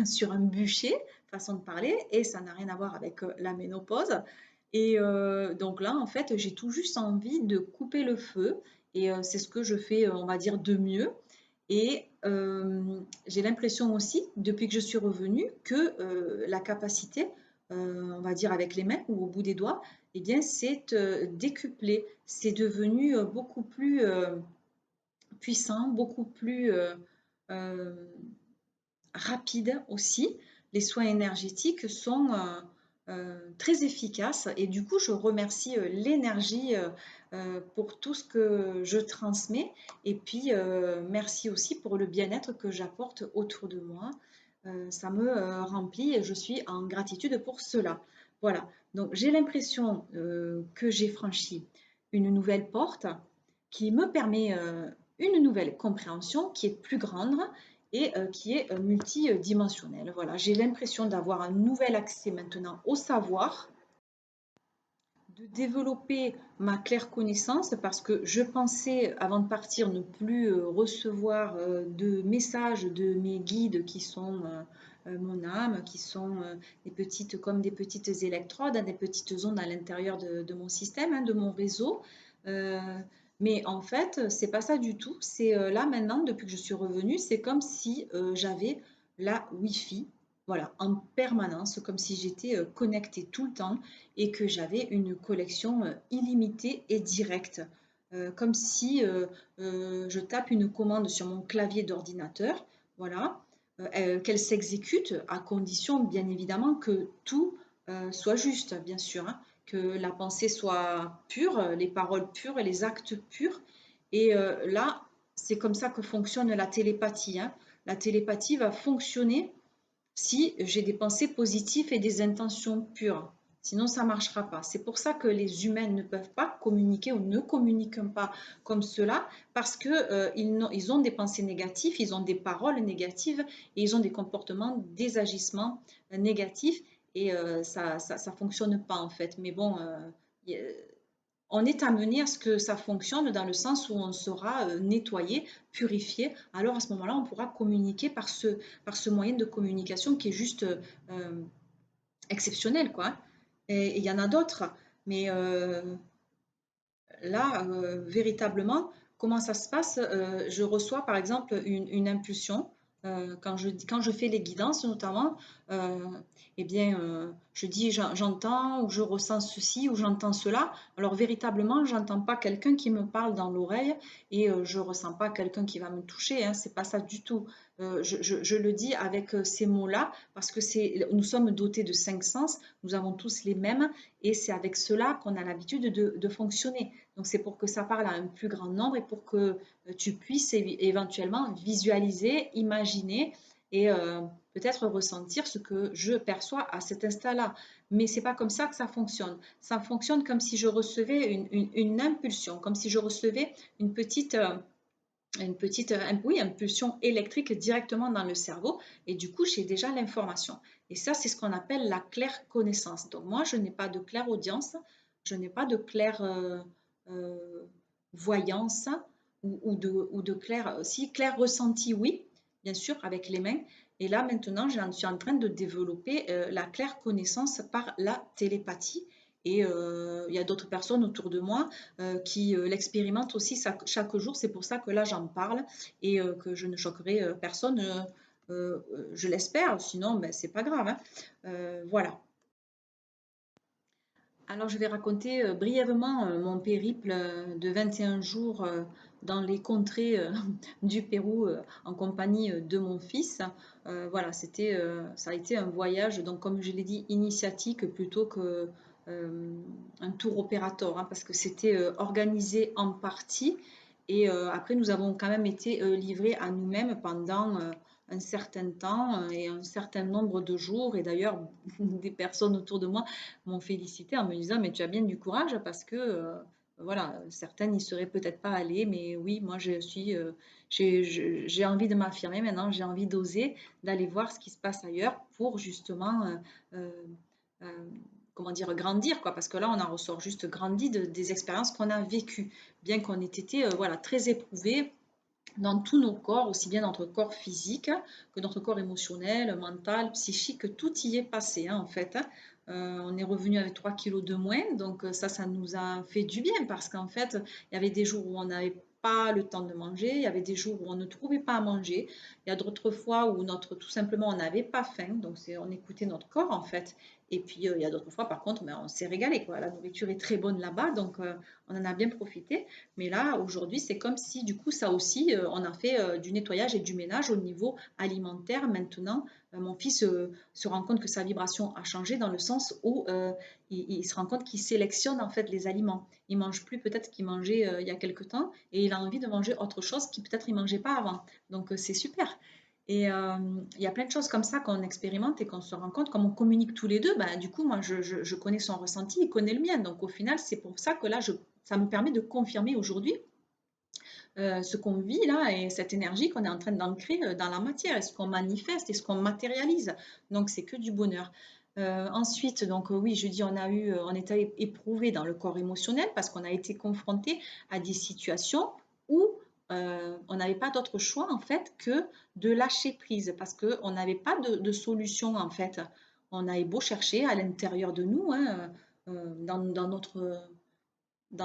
sur un bûcher, façon de parler, et ça n'a rien à voir avec la ménopause. Et donc là, en fait, j'ai tout juste envie de couper le feu et c'est ce que je fais, on va dire, de mieux. Et j'ai l'impression aussi, depuis que je suis revenue, que la capacité, on va dire avec les mains ou au bout des doigts, eh bien, c'est décuplé. C'est devenu beaucoup plus puissant, beaucoup plus euh, rapide aussi. Les soins énergétiques sont très efficaces et du coup, je remercie l'énergie pour tout ce que je transmets et puis merci aussi pour le bien-être que j'apporte autour de moi. Ça me remplit et je suis en gratitude pour cela. Voilà, donc j'ai l'impression que j'ai franchi une nouvelle porte qui me permet une nouvelle compréhension qui est plus grande et qui est multidimensionnelle. Voilà, j'ai l'impression d'avoir un nouvel accès maintenant au savoir, de développer ma claire connaissance parce que je pensais avant de partir ne plus recevoir de messages de mes guides qui sont mon âme, qui sont des petites, comme des petites électrodes, hein, des petites ondes à l'intérieur de mon système, hein, de mon réseau. Euh, mais en fait, c'est pas ça du tout. C'est là maintenant, depuis que je suis revenue, c'est comme si j'avais la Wi-Fi, voilà, en permanence, comme si j'étais connectée tout le temps et que j'avais une collection illimitée et directe. Comme si je tape une commande sur mon clavier d'ordinateur, voilà, qu'elle s'exécute à condition bien évidemment que tout soit juste, bien sûr, hein, que la pensée soit pure, les paroles pures et les actes purs. Et là, c'est comme ça que fonctionne la télépathie, hein. La télépathie va fonctionner si j'ai des pensées positives et des intentions pures. Sinon, ça ne marchera pas. C'est pour ça que les humains ne peuvent pas communiquer ou ne communiquent pas comme cela, parce qu'ils ils ont des pensées négatives, ils ont des paroles négatives et ils ont des comportements, des agissements négatifs et ça ne fonctionne pas en fait. Mais bon, on est amené à ce que ça fonctionne dans le sens où on sera nettoyé, purifié. Alors à ce moment-là, on pourra communiquer par ce moyen de communication qui est juste exceptionnel, quoi. Et il y en a d'autres, mais là, véritablement, comment ça se passe? Je reçois par exemple une impulsion. Quand je fais les guidances notamment, euh, eh bien, je dis j'entends ou je ressens ceci ou j'entends cela. Alors véritablement, j'entends pas quelqu'un qui me parle dans l'oreille et je ressens pas quelqu'un qui va me toucher, hein, c'est pas ça du tout. Je le dis avec ces mots-là parce que nous sommes dotés de 5 sens, nous avons tous les mêmes et c'est avec cela qu'on a l'habitude de fonctionner. Donc c'est pour que ça parle à un plus grand nombre et pour que tu puisses éventuellement visualiser, imaginer et peut-être ressentir ce que je perçois à cet instant-là. Mais c'est pas comme ça que ça fonctionne. Ça fonctionne comme si je recevais une impulsion, comme si je recevais une petite oui, impulsion électrique directement dans le cerveau et du coup j'ai déjà l'information. Et ça c'est ce qu'on appelle la claire connaissance. Donc moi je n'ai pas de claire audience, je n'ai pas de claire euh, voyance ou de clair, si clair ressenti oui, bien sûr avec les mains. Et là maintenant je suis en train de développer la claire connaissance par la télépathie. Et il y a d'autres personnes autour de moi qui l'expérimentent aussi chaque jour. C'est pour ça que là, j'en parle et que je ne choquerai personne, je l'espère. Sinon, ben, c'est pas grave, hein. Voilà. Alors, je vais raconter brièvement mon périple de 21 jours dans les contrées du Pérou en compagnie de mon fils. Voilà, ça a été un voyage, donc comme je l'ai dit, initiatique plutôt que un tour opérateur, hein, parce que c'était organisé en partie. Et après, nous avons quand même été livrés à nous-mêmes pendant un certain temps et un certain nombre de jours. Et d'ailleurs, des personnes autour de moi m'ont félicité en me disant mais tu as bien du courage parce que voilà, certaines n'y seraient peut-être pas allées, mais oui, moi je suis, j'ai envie de m'affirmer maintenant, j'ai envie d'oser, d'aller voir ce qui se passe ailleurs pour justement, euh, euh, comment dire, grandir, quoi, parce que là, on en ressort juste grandi des expériences qu'on a vécues, bien qu'on ait été, voilà, très éprouvés dans tous nos corps, aussi bien notre corps physique que notre corps émotionnel, mental, psychique, tout y est passé, hein, en fait, hein. On est revenu avec 3 kilos de moins, donc ça nous a fait du bien parce qu'en fait, il y avait des jours où on n'avait pas le temps de manger, il y avait des jours où on ne trouvait pas à manger, il y a d'autres fois où tout simplement on n'avait pas faim, donc on écoutait notre corps en fait. Et puis il y a d'autres fois par contre, on s'est régalé, quoi. La nourriture est très bonne là-bas, donc on en a bien profité. Mais là, aujourd'hui, c'est comme si, du coup, ça aussi, on a fait du nettoyage et du ménage au niveau alimentaire. Maintenant, mon fils se rend compte que sa vibration a changé dans le sens où il se rend compte qu'il sélectionne en fait les aliments. Il mange plus peut-être qu'il mangeait il y a quelque temps et il a envie de manger autre chose qui peut-être il mangeait pas avant. Donc c'est super. Et il y a plein de choses comme ça qu'on expérimente et qu'on se rend compte, comme on communique tous les deux, bah, du coup, moi, je connais son ressenti, il connaît le mien. Donc, au final, c'est pour ça que là, ça me permet de confirmer aujourd'hui ce qu'on vit là et cette énergie qu'on est en train d'ancrer dans la matière, et ce qu'on manifeste et ce qu'on matérialise. Donc, c'est que du bonheur. Ensuite, donc oui, je dis, on était éprouvé dans le corps émotionnel parce qu'on a été confronté à des situations où on n'avait pas d'autre choix en fait que de lâcher prise parce qu'on n'avait pas de solution en fait. On avait beau chercher à l'intérieur de nous, hein, dans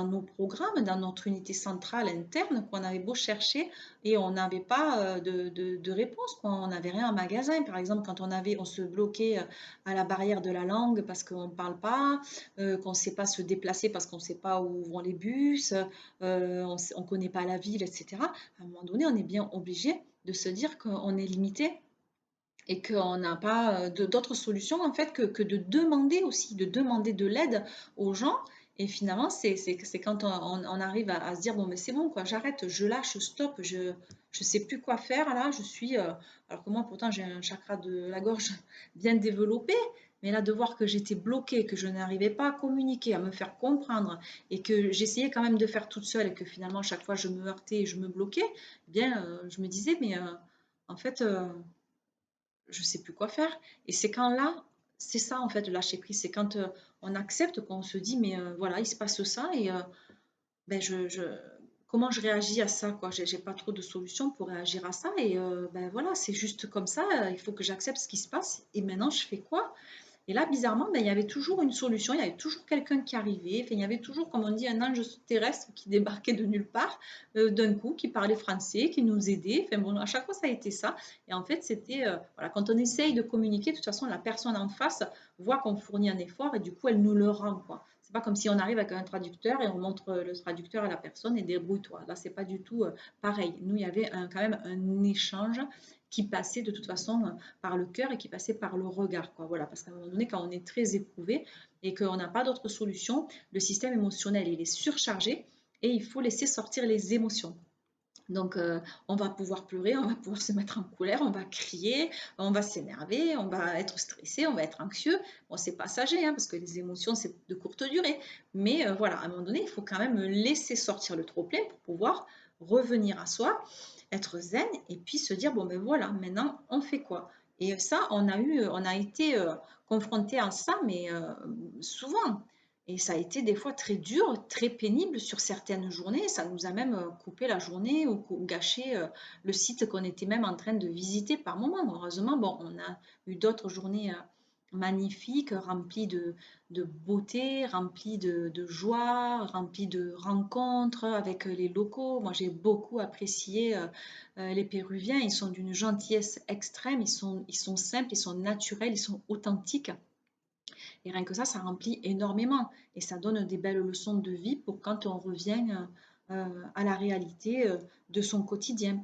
nos programmes, dans notre unité centrale interne, qu'on avait beau chercher et on n'avait pas de réponse, quoi. On n'avait rien en magasin. Par exemple, quand on se bloquait à la barrière de la langue parce qu'on ne parle pas, qu'on ne sait pas se déplacer parce qu'on ne sait pas où vont les bus, on ne connaît pas la ville, etc. À un moment donné, on est bien obligé de se dire qu'on est limité et qu'on n'a pas d'autres solutions en fait que de demander aussi, de demander de l'aide aux gens. Et finalement, c'est quand on arrive à se dire, bon, mais c'est bon, quoi, j'arrête, je lâche, stop, je sais plus quoi faire là, alors que moi pourtant j'ai un chakra de la gorge bien développé, mais là de voir que j'étais bloquée, que je n'arrivais pas à communiquer, à me faire comprendre, et que j'essayais quand même de faire toute seule, et que finalement chaque fois je me heurtais et je me bloquais, eh bien je me disais, mais en fait, je sais plus quoi faire. Et c'est quand là, c'est ça en fait le lâcher prise, c'est quand on accepte qu'on se dit mais voilà, il se passe ça et ben comment je réagis à ça quoi. J'ai pas trop de solutions pour réagir à ça et ben voilà, c'est juste comme ça. Il faut que j'accepte ce qui se passe et maintenant je fais quoi? Et là, bizarrement, ben, il y avait toujours une solution, il y avait toujours quelqu'un qui arrivait, enfin, il y avait toujours, comme on dit, un ange terrestre qui débarquait de nulle part, d'un coup, qui parlait français, qui nous aidait. Enfin bon, à chaque fois, ça a été ça. Et en fait, c'était, voilà, quand on essaye de communiquer, de toute façon, la personne en face voit qu'on fournit un effort et du coup, elle nous le rend, quoi. C'est pas comme si on arrive avec un traducteur et on montre le traducteur à la personne et débrouille-toi. Là, c'est pas du tout pareil. Nous, il y avait quand même un échange qui passait de toute façon par le cœur et qui passait par le regard, quoi. Voilà, parce qu'à un moment donné, quand on est très éprouvé et qu'on n'a pas d'autre solution, le système émotionnel il est surchargé et il faut laisser sortir les émotions. Donc, on va pouvoir pleurer, on va pouvoir se mettre en colère, on va crier, on va s'énerver, on va être stressé, on va être anxieux. Bon, c'est passager, hein, parce que les émotions, c'est de courte durée. Mais voilà, à un moment donné, il faut quand même laisser sortir le trop-plein pour pouvoir revenir à soi, être zen et puis se dire, bon ben voilà, maintenant, on fait quoi? Et ça, on a été confronté à ça, mais souvent. Et ça a été des fois très dur, très pénible sur certaines journées. Ça nous a même coupé la journée ou gâché le site qu'on était même en train de visiter par moment. Heureusement, bon, on a eu d'autres journées magnifiques, remplies de beauté, remplies de joie, remplies de rencontres avec les locaux. Moi, j'ai beaucoup apprécié les Péruviens. Ils sont d'une gentillesse extrême. Ils sont simples, ils sont naturels, ils sont authentiques. Et rien que ça remplit énormément et ça donne des belles leçons de vie pour quand on revient à la réalité de son quotidien.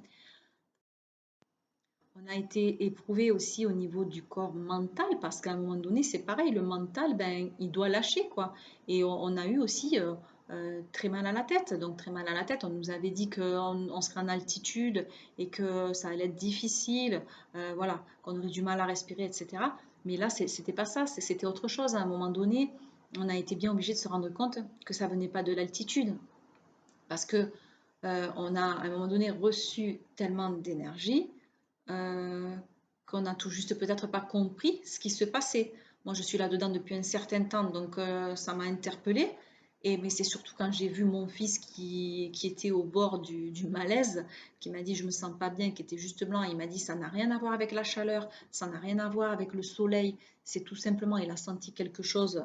On a été éprouvé aussi au niveau du corps mental parce qu'à un moment donné, c'est pareil, le mental, ben, il doit lâcher quoi. Et on a eu aussi très mal à la tête. Donc très mal à la tête, on nous avait dit qu'on serait en altitude et que ça allait être difficile, voilà, qu'on aurait du mal à respirer, etc. Mais là, c'était pas ça, c'était autre chose. À un moment donné, on a été bien obligé de se rendre compte que ça venait pas de l'altitude. Parce que on a à un moment donné reçu tellement d'énergie euh, qu'on n'a tout juste peut-être pas compris ce qui se passait. Moi, je suis là-dedans depuis un certain temps, donc ça m'a interpellée. Et mais c'est surtout quand j'ai vu mon fils qui était au bord du malaise, qui m'a dit je me sens pas bien, qui était juste blanc. Il m'a dit ça n'a rien à voir avec la chaleur, ça n'a rien à voir avec le soleil. C'est tout simplement il a senti quelque chose,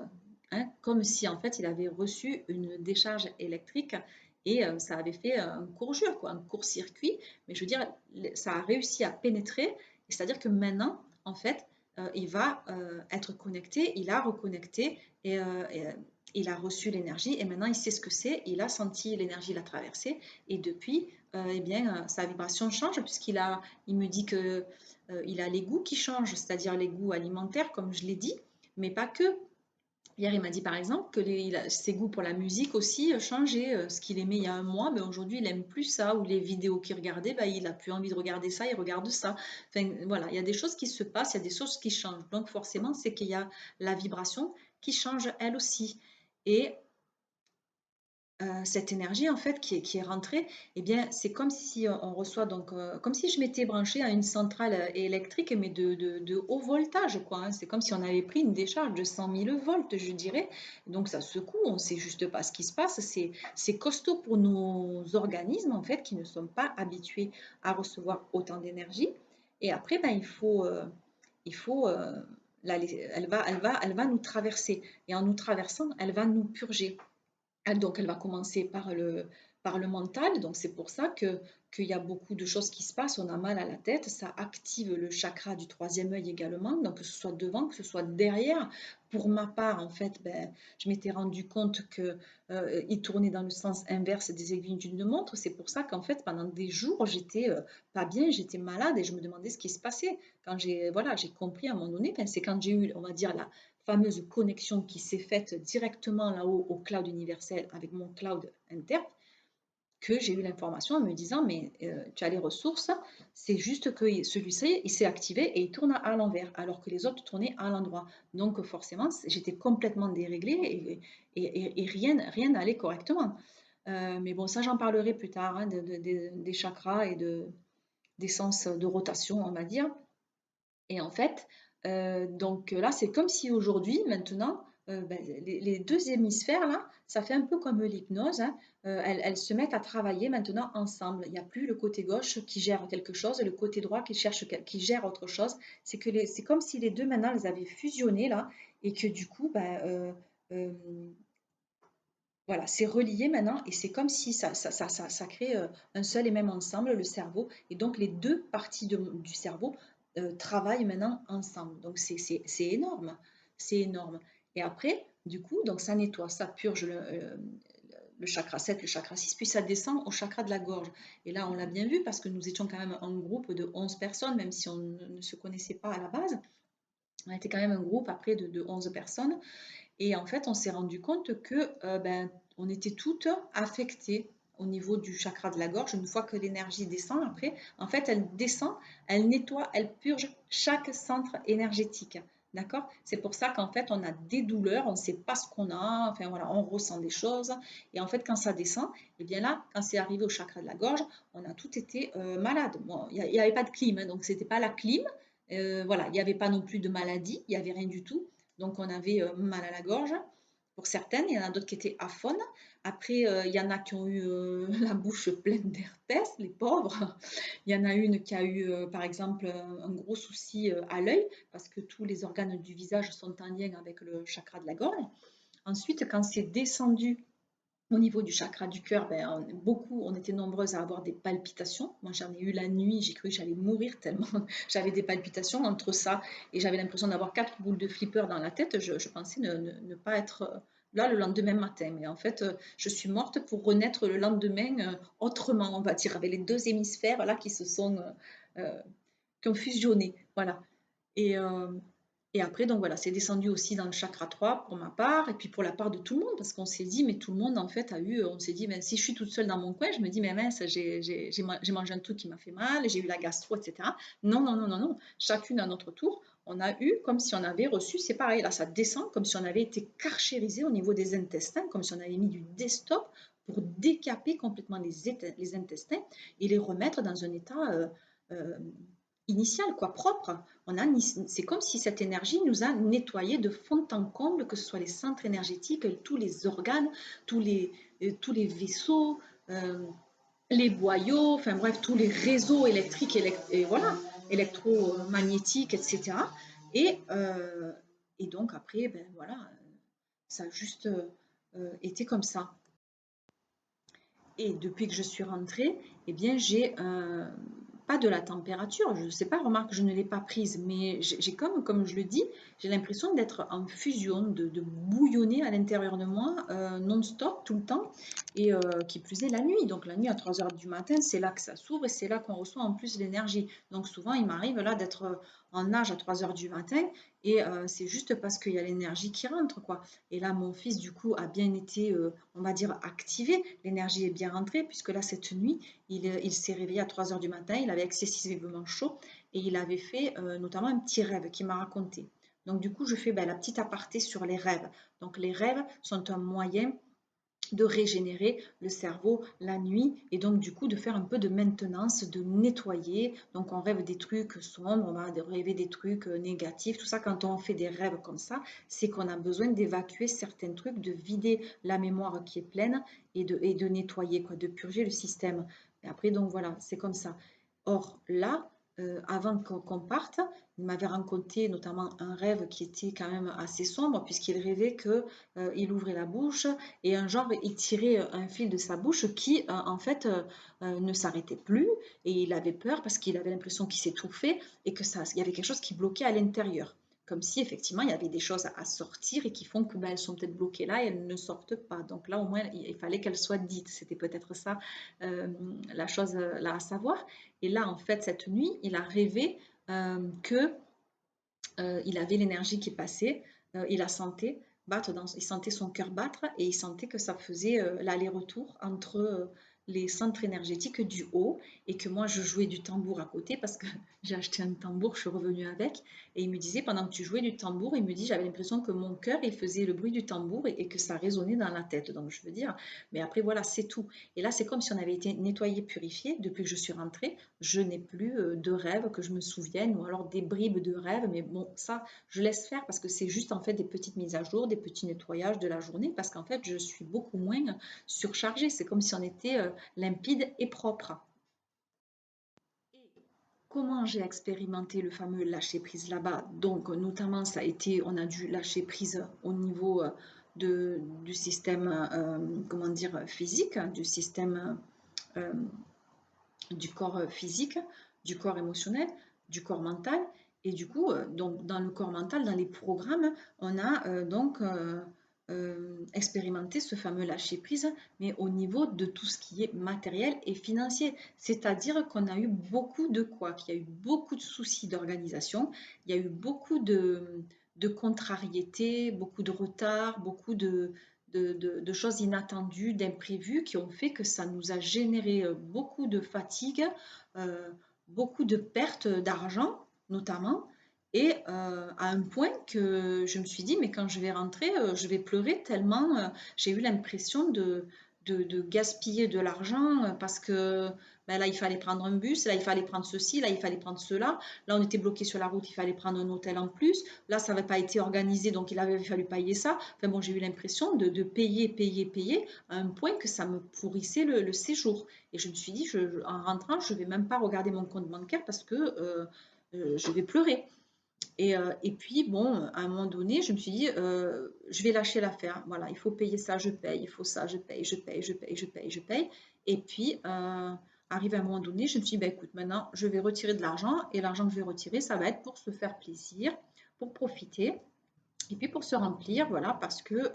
hein, comme si en fait il avait reçu une décharge électrique et ça avait fait un court-jeu, quoi, un court-circuit. Mais je veux dire, ça a réussi à pénétrer, c'est-à-dire que maintenant, en fait, il va être connecté, il a reconnecté et il a reçu l'énergie et maintenant il sait ce que c'est, il a senti l'énergie la traverser et depuis, eh bien, sa vibration change il me dit que il a les goûts qui changent, c'est-à-dire les goûts alimentaires, comme je l'ai dit, mais pas que. Hier, il m'a dit par exemple que ses goûts pour la musique aussi changeaient. Ce qu'il aimait il y a un mois, ben aujourd'hui il aime plus ça. Ou les vidéos qu'il regardait, ben, il a plus envie de regarder ça, il regarde ça. Enfin voilà, il y a des choses qui se passent, il y a des choses qui changent. Donc forcément, c'est qu'il y a la vibration qui change elle aussi. Et cette énergie en fait qui est rentrée, eh bien c'est comme si on reçoit donc comme si je m'étais branchée à une centrale électrique mais de haut voltage quoi, hein. C'est comme si on avait pris une décharge de 100 000 volts je dirais. Donc ça secoue, on ne sait juste pas ce qui se passe. C'est costaud pour nos organismes en fait qui ne sont pas habitués à recevoir autant d'énergie. Et après ben il faut elle va nous traverser et en nous traversant elle va nous purger. Donc, elle va commencer par le mental. Donc, c'est pour ça qu'il y a beaucoup de choses qui se passent. On a mal à la tête. Ça active le chakra du troisième œil également. Donc, que ce soit devant, que ce soit derrière. Pour ma part, en fait, ben, je m'étais rendu compte qu'il tournait dans le sens inverse des aiguilles d'une montre. C'est pour ça qu'en fait, pendant des jours, j'étais pas bien, j'étais malade et je me demandais ce qui se passait. Quand j'ai compris à un moment donné, ben, c'est quand j'ai eu, on va dire, la fameuse connexion qui s'est faite directement là-haut au cloud universel avec mon cloud interne, que j'ai eu l'information en me disant mais tu as les ressources, c'est juste que celui-ci il s'est activé et il tourne à l'envers alors que les autres tournaient à l'endroit. Donc forcément j'étais complètement déréglée et rien n'allait correctement. Mais bon ça j'en parlerai plus tard hein, des chakras et des sens de rotation on va dire. Et en fait, donc là, c'est comme si aujourd'hui, maintenant, ben, les deux hémisphères, là, ça fait un peu comme l'hypnose, hein, elles se mettent à travailler maintenant ensemble. Il n'y a plus le côté gauche qui gère quelque chose et le côté droit qui gère autre chose. C'est comme si les deux, maintenant, elles avaient fusionné, là, et que du coup, ben, euh, voilà, c'est relié maintenant et c'est comme si ça crée un seul et même ensemble, le cerveau. Et donc, les deux parties du cerveau travaillent maintenant ensemble. Donc, c'est énorme. C'est énorme. Et après, du coup, donc ça nettoie, ça purge le chakra 7, le chakra 6, puis ça descend au chakra de la gorge. Et là, on l'a bien vu parce que nous étions quand même un groupe de 11 personnes, même si on ne se connaissait pas à la base. On était quand même un groupe après de 11 personnes. Et en fait, on s'est rendu compte que ben, on était toutes affectées au niveau du chakra de la gorge. Une fois que l'énergie descend, après, en fait, elle descend, elle nettoie, elle purge chaque centre énergétique. D'accord? C'est pour ça qu'en fait, on a des douleurs, on ne sait pas ce qu'on a, enfin voilà, on ressent des choses. Et en fait, quand ça descend, et bien là, quand c'est arrivé au chakra de la gorge, on a tout été malade. Bon, il n'y avait pas de clim, hein, donc c'était pas la clim. Voilà, il n'y avait pas non plus de maladie, il n'y avait rien du tout. Donc on avait mal à la gorge pour certaines, il y en a d'autres qui étaient aphones. Après, il y en a qui ont eu la bouche pleine d'herpès, les pauvres. Il y en a une qui a eu, par exemple, un gros souci à l'œil, parce que tous les organes du visage sont en lien avec le chakra de la gorge. Ensuite, quand c'est descendu au niveau du chakra du cœur, ben, on était nombreuses à avoir des palpitations. Moi, j'en ai eu la nuit, j'ai cru que j'allais mourir tellement j'avais des palpitations entre ça et j'avais l'impression d'avoir 4 boules de flipper dans la tête. Je pensais ne pas être là le lendemain matin. Mais en fait, je suis morte pour renaître le lendemain autrement, on va dire, avec les deux hémisphères là euh, qui ont fusionné. Voilà. Et, et après, donc voilà, c'est descendu aussi dans le chakra 3 pour ma part, et puis pour la part de tout le monde, parce qu'on s'est dit, mais tout le monde en fait a eu, on s'est dit, mais si je suis toute seule dans mon coin, je me dis, mais mince, j'ai mangé un truc qui m'a fait mal, j'ai eu la gastro, etc. Non, non, non, non, non, chacune à notre tour, on a eu comme si on avait reçu, c'est pareil, là ça descend comme si on avait été carchérisé au niveau des intestins, comme si on avait mis du desktop pour décaper complètement les intestins et les remettre dans un état euh, initial, quoi, propre. C'est comme si cette énergie nous a nettoyé de fond en comble, que ce soit les centres énergétiques, tous les organes, tous les vaisseaux, euh, les boyaux, enfin bref, tous les réseaux électriques et voilà, électromagnétiques, etc. Et, euh, et donc après, ben voilà, ça a juste été comme ça. Et depuis que je suis rentrée, eh bien, j'ai pas de la température, je ne sais pas, remarque, je ne l'ai pas prise, mais j'ai comme je le dis, j'ai l'impression d'être en fusion, de bouillonner à l'intérieur de moi non-stop, tout le temps, et qui plus est la nuit. Donc la nuit à 3 heures du matin, c'est là que ça s'ouvre et c'est là qu'on reçoit en plus l'énergie. Donc souvent, il m'arrive là d'être en nage à 3 heures du matin et c'est juste parce qu'il y a l'énergie qui rentre, quoi. Et là, mon fils, du coup, a bien été, on va dire, activé. L'énergie est bien rentrée, puisque là, cette nuit, il s'est réveillé à 3 heures du matin, il avait excessivement chaud, et il avait fait notamment un petit rêve qu'il m'a raconté. Donc, du coup, je fais ben, la petite aparté sur les rêves. Donc, les rêves sont un moyen de régénérer le cerveau la nuit et donc du coup de faire un peu de maintenance, de nettoyer. Donc on rêve des trucs sombres, on va rêver des trucs négatifs, tout ça quand on fait des rêves comme ça, c'est qu'on a besoin d'évacuer certains trucs, de vider la mémoire qui est pleine et de nettoyer, quoi, de purger le système. Et après donc voilà, c'est comme ça. Or là, avant qu'on parte, il m'avait raconté notamment un rêve qui était quand même assez sombre puisqu'il rêvait que il ouvrait la bouche et un genre il tirait un fil de sa bouche qui en fait ne s'arrêtait plus et il avait peur parce qu'il avait l'impression qu'il s'étouffait et que ça, il y avait quelque chose qui bloquait à l'intérieur. Comme si effectivement il y avait des choses à sortir et qui font que ben, elles sont peut-être bloquées là et elles ne sortent pas. Donc là au moins il fallait qu'elles soient dites. C'était peut-être ça la chose là à savoir. Et là en fait cette nuit il a rêvé que il avait l'énergie qui passait, il la sentait il sentait son cœur battre et il sentait que ça faisait l'aller-retour entre les centres énergétiques du haut et que moi je jouais du tambour à côté parce que j'ai acheté un tambour, je suis revenue avec et il me disait pendant que tu jouais du tambour, il me dit j'avais l'impression que mon cœur il faisait le bruit du tambour et que ça résonnait dans la tête. Donc je veux dire, mais après voilà, c'est tout. Et là c'est comme si on avait été nettoyé, purifié. Depuis que je suis rentrée, je n'ai plus de rêves que je me souvienne ou alors des bribes de rêves, mais bon, ça, je laisse faire parce que c'est juste en fait des petites mises à jour, des petits nettoyages de la journée parce qu'en fait, je suis beaucoup moins surchargée. C'est comme si on était limpide et propre. Et comment j'ai expérimenté le fameux lâcher prise là-bas? Donc, notamment, ça a été, on a dû lâcher prise au niveau du système, comment dire, physique, du système euh, du corps physique, du corps émotionnel, du corps mental. Et du coup, donc, dans le corps mental, dans les programmes, on a expérimenté ce fameux lâcher-prise, mais au niveau de tout ce qui est matériel et financier. C'est-à-dire qu'on a eu beaucoup de quoi, qu'il y a eu beaucoup de soucis d'organisation, il y a eu beaucoup de contrariétés, beaucoup de retards, beaucoup de choses inattendues, d'imprévus qui ont fait que ça nous a généré beaucoup de fatigue, euh, beaucoup de pertes d'argent notamment, et à un point que je me suis dit, mais quand je vais rentrer, je vais pleurer tellement j'ai eu l'impression de gaspiller de l'argent parce que ben là, il fallait prendre un bus, là, il fallait prendre ceci, là, il fallait prendre cela. Là, on était bloqué sur la route, il fallait prendre un hôtel en plus. Là, ça n'avait pas été organisé, donc il avait fallu payer ça. Enfin bon, j'ai eu l'impression de payer, payer, payer à un point que ça me pourrissait le séjour. Et je me suis dit, en rentrant, je ne vais même pas regarder mon compte bancaire parce que je vais pleurer. Et puis, bon, à un moment donné, je me suis dit, je vais lâcher l'affaire. Voilà, il faut payer ça, je paye, il faut ça, je paye, je paye, je paye, je paye, je paye. Et puis, arrivé à un moment donné, je me suis dit, bah, écoute, maintenant, je vais retirer de l'argent. Et l'argent que je vais retirer, ça va être pour se faire plaisir, pour profiter, et puis pour se remplir, voilà, parce que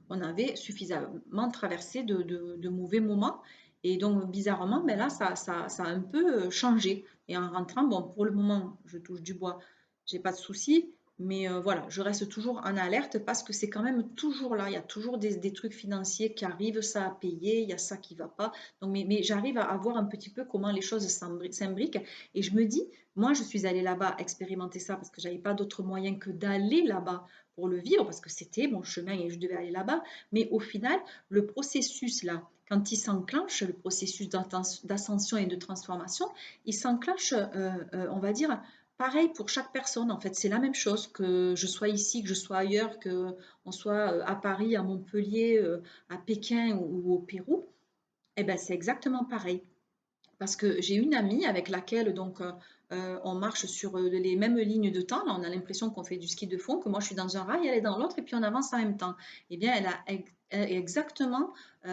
on avait suffisamment traversé de mauvais moments. Et donc, bizarrement, ben là, ça a un peu changé. Et en rentrant, bon, pour le moment, je touche du bois, j'ai pas de soucis, Mais voilà, je reste toujours en alerte parce que c'est quand même toujours là. Il y a toujours des trucs financiers qui arrivent, ça à payer, il y a ça qui va pas. Donc, mais j'arrive à voir un petit peu comment les choses s'imbriquent. Et je me dis, moi, je suis allée là-bas expérimenter ça parce que j'avais pas d'autre moyen que d'aller là-bas pour le vivre parce que c'était mon chemin et je devais aller là-bas. Mais au final, le processus là, quand il s'enclenche, le processus d'ascension et de transformation, il s'enclenche, on va dire, pareil pour chaque personne, en fait, c'est la même chose que je sois ici, que je sois ailleurs, que on soit à Paris, à Montpellier, à Pékin ou au Pérou. Eh ben, c'est exactement pareil. Parce que j'ai une amie avec laquelle donc on marche sur les mêmes lignes de temps. Là, on a l'impression qu'on fait du ski de fond, que moi je suis dans un rail, elle est dans l'autre, et puis on avance en même temps. Eh bien, elle a exactement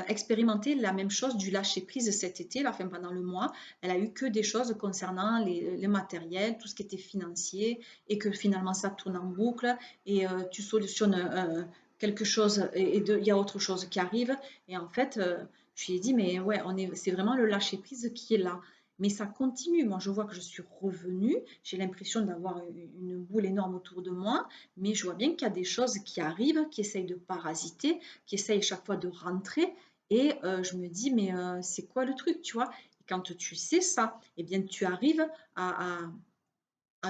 expérimenté la même chose du lâcher prise cet été, là, enfin, pendant le mois. Elle a eu que des choses concernant les matériels, tout ce qui était financier, et que finalement ça tourne en boucle, et tu solutionnes quelque chose, et il y a autre chose qui arrive, et en fait, je lui ai dit, mais ouais, c'est vraiment le lâcher prise qui est là. Mais ça continue. Moi, je vois que je suis revenue. J'ai l'impression d'avoir une boule énorme autour de moi. Mais je vois bien qu'il y a des choses qui arrivent, qui essayent de parasiter, qui essayent chaque fois de rentrer. Et je me dis, mais c'est quoi le truc, tu vois? Et quand tu sais ça, eh bien, tu arrives à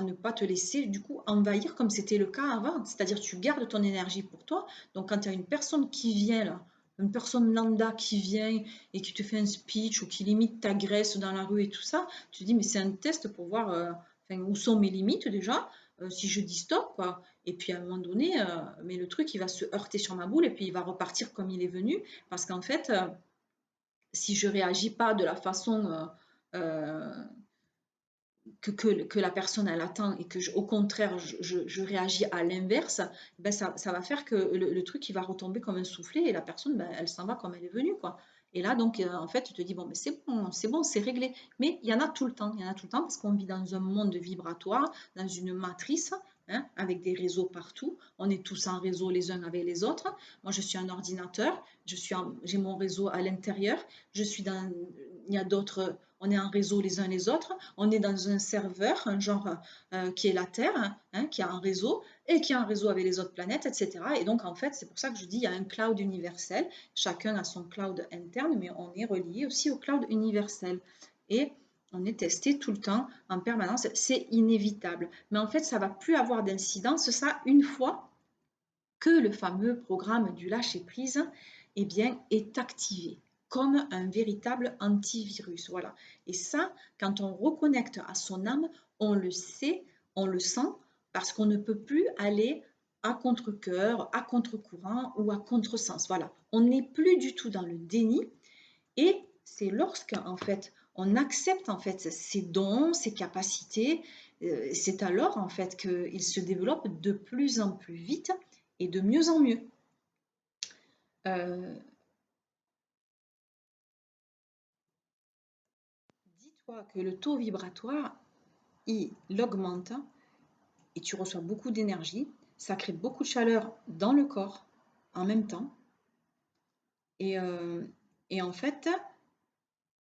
ne pas te laisser du coup envahir comme c'était le cas avant. C'est-à-dire tu gardes ton énergie pour toi. Donc quand il y a une personne qui vient là, une personne lambda qui vient et qui te fait un speech ou qui limite ta graisse dans la rue et tout ça, tu te dis mais c'est un test pour voir enfin, où sont mes limites déjà, si je dis stop quoi. Et puis à un moment donné, mais le truc il va se heurter sur ma boule et puis il va repartir comme il est venu parce qu'en fait, si je réagis pas de la façon que la personne elle attend et que au contraire je réagis à l'inverse, ben ça va faire que le truc il va retomber comme un soufflet et la personne ben, elle s'en va comme elle est venue quoi. Et là donc en fait tu te dis bon mais c'est bon c'est réglé. Mais il y en a tout le temps, il y en a tout le temps parce qu'on vit dans un monde vibratoire, dans une matrice. Hein, avec des réseaux partout, on est tous en réseau les uns avec les autres. Moi, je suis un ordinateur, j'ai mon réseau à l'intérieur. Je suis dans, il y a d'autres, on est en réseau les uns les autres. On est dans un serveur, un genre qui est la Terre, hein, qui a un réseau et qui a un réseau avec les autres planètes, etc. Et donc, en fait, c'est pour ça que je dis il y a un cloud universel. Chacun a son cloud interne, mais on est relié aussi au cloud universel. Et on est testé tout le temps, en permanence. C'est inévitable. Mais en fait, ça ne va plus avoir d'incidence, ça, une fois que le fameux programme du lâcher-prise eh bien, est activé comme un véritable antivirus. Voilà. Et ça, quand on reconnecte à son âme, on le sait, on le sent, parce qu'on ne peut plus aller à contre-cœur, à contre-courant ou à contre-sens. Voilà. On n'est plus du tout dans le déni. Et c'est lorsque, en fait, on accepte en fait ses dons, ses capacités, c'est alors en fait qu'ils se développent de plus en plus vite et de mieux en mieux. Euh, Dis-toi que le taux vibratoire, il augmente et tu reçois beaucoup d'énergie. Ça crée beaucoup de chaleur dans le corps en même temps. Et, euh, et en fait,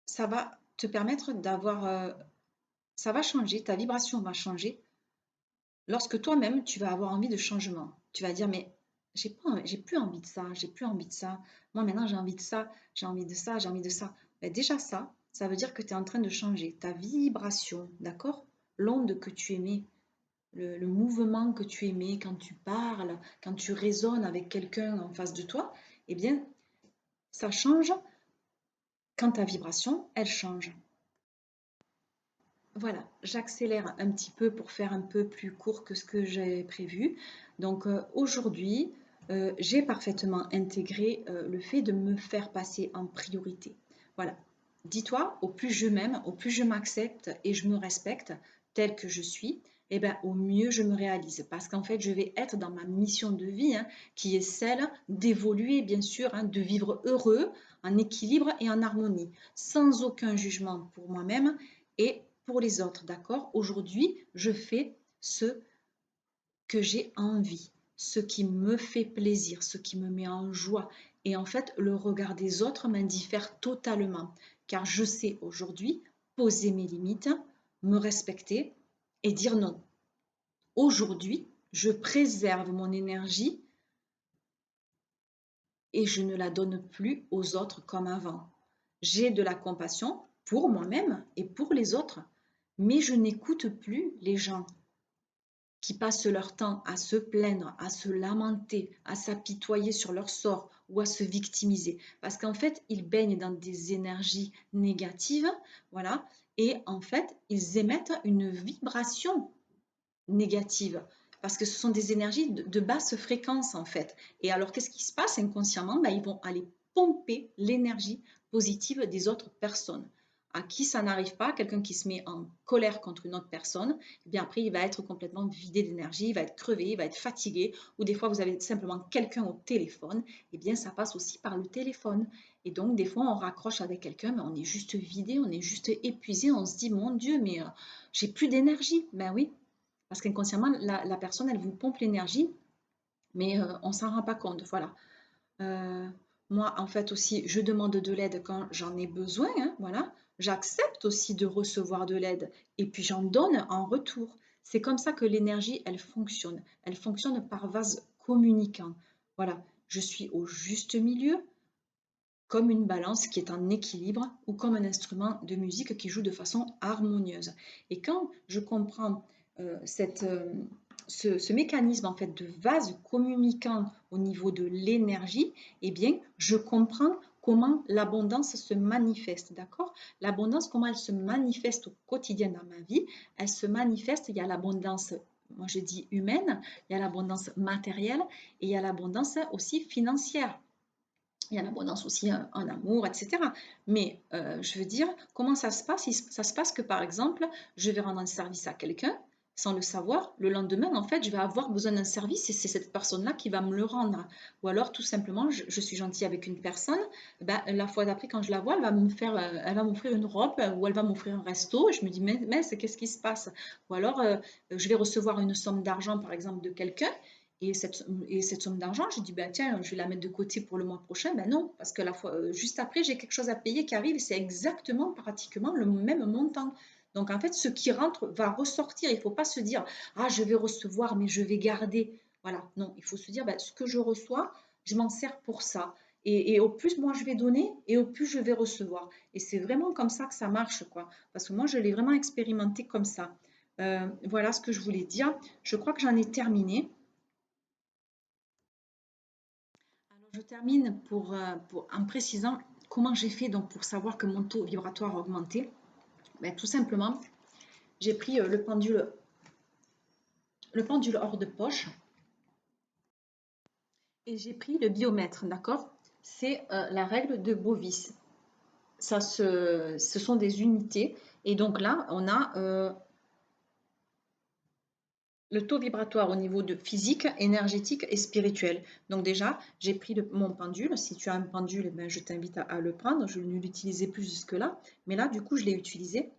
ça va te permettre d'avoir... ça va changer, ta vibration va changer lorsque toi-même, tu vas avoir envie de changement. Tu vas dire, mais j'ai plus envie de ça, j'ai plus envie de ça. Moi, maintenant, j'ai envie de ça, j'ai envie de ça, j'ai envie de ça. Ben, déjà, ça veut dire que tu es en train de changer ta vibration, d'accord? L'onde que tu émets, le mouvement que tu émets quand tu parles, quand tu résonnes avec quelqu'un en face de toi, eh bien, ça change quand ta vibration, elle change. Voilà, j'accélère un petit peu pour faire un peu plus court que ce que j'ai prévu. Donc aujourd'hui, j'ai parfaitement intégré le fait de me faire passer en priorité. Voilà, dis-toi, au plus je m'aime, au plus je m'accepte et je me respecte tel que je suis, et ben, au mieux je me réalise. Parce qu'en fait, je vais être dans ma mission de vie, hein, qui est celle d'évoluer, bien sûr, hein, de vivre heureux, en équilibre et en harmonie, sans aucun jugement pour moi-même et pour les autres, d'accord? Aujourd'hui, je fais ce que j'ai envie, ce qui me fait plaisir, ce qui me met en joie. Et en fait, le regard des autres m'indiffère totalement, car je sais aujourd'hui poser mes limites, me respecter et dire non. Aujourd'hui, je préserve mon énergie et je ne la donne plus aux autres comme avant. J'ai de la compassion pour moi-même et pour les autres, mais je n'écoute plus les gens qui passent leur temps à se plaindre, à se lamenter, à s'apitoyer sur leur sort ou à se victimiser. Parce qu'en fait, ils baignent dans des énergies négatives, voilà, et en fait, ils émettent une vibration négative. Parce que ce sont des énergies de basse fréquence, en fait. Et alors, qu'est-ce qui se passe inconsciemment? Ben, ils vont aller pomper l'énergie positive des autres personnes. À qui ça n'arrive pas, quelqu'un qui se met en colère contre une autre personne, eh bien après, il va être complètement vidé d'énergie, il va être crevé, il va être fatigué. Ou des fois, vous avez simplement quelqu'un au téléphone, eh bien ça passe aussi par le téléphone. Et donc, des fois, on raccroche avec quelqu'un, mais on est juste vidé, on est juste épuisé, on se dit, mon Dieu, mais j'ai plus d'énergie. Ben oui, parce qu'inconsciemment, la personne, elle vous pompe l'énergie, mais on ne s'en rend pas compte. Voilà. Euh, Moi, en fait, aussi, je demande de l'aide quand j'en ai besoin. Hein, voilà. J'accepte aussi de recevoir de l'aide et puis j'en donne en retour. C'est comme ça que l'énergie, elle fonctionne. Elle fonctionne par vase communicant. Voilà. Je suis au juste milieu, comme une balance qui est en équilibre ou comme un instrument de musique qui joue de façon harmonieuse. Et quand je comprends cette, ce mécanisme en fait de vase communicant au niveau de l'énergie, eh bien, je comprends comment l'abondance se manifeste, d'accord? L'abondance, comment elle se manifeste au quotidien dans ma vie? Elle se manifeste, il y a l'abondance, moi je dis humaine, il y a l'abondance matérielle et il y a l'abondance aussi financière. Il y a l'abondance aussi en amour, etc. Mais je veux dire, comment ça se passe? Ça se passe que par exemple, je vais rendre un service à quelqu'un sans le savoir. Le lendemain, en fait, je vais avoir besoin d'un service et c'est cette personne-là qui va me le rendre. Ou alors, tout simplement, je suis gentille avec une personne. Ben, la fois d'après, quand je la vois, elle va m'offrir une robe ou elle va m'offrir un resto. Et je me dis, mais qu'est-ce qui se passe? Ou alors, je vais recevoir une somme d'argent, par exemple, de quelqu'un. Et cette somme d'argent, j'ai dit, bah, tiens, je vais la mettre de côté pour le mois prochain. Ben non, parce que la fois, juste après, j'ai quelque chose à payer qui arrive et c'est exactement, pratiquement le même montant. Donc, en fait, ce qui rentre va ressortir. Il ne faut pas se dire, ah, je vais recevoir, mais je vais garder. Voilà, non, il faut se dire, bah, ce que je reçois, je m'en sers pour ça. Et au plus moi je vais donner, et au plus je vais recevoir. Et c'est vraiment comme ça que ça marche, quoi. Parce que moi, je l'ai vraiment expérimenté comme ça. Voilà ce que je voulais dire. Je crois que j'en ai terminé. Alors, je termine en précisant comment j'ai fait donc pour savoir que mon taux vibratoire a augmenté. Ben, tout simplement, j'ai pris le pendule hors de poche et j'ai pris le biomètre, d'accord? C'est la règle de Bovis. Ce sont des unités et donc là, on a le taux vibratoire au niveau de physique, énergétique et spirituel. Donc déjà, j'ai pris mon pendule. Si tu as un pendule, eh ben, je t'invite à le prendre. Je ne l'utilisais plus jusque-là, mais là, du coup, je l'ai utilisé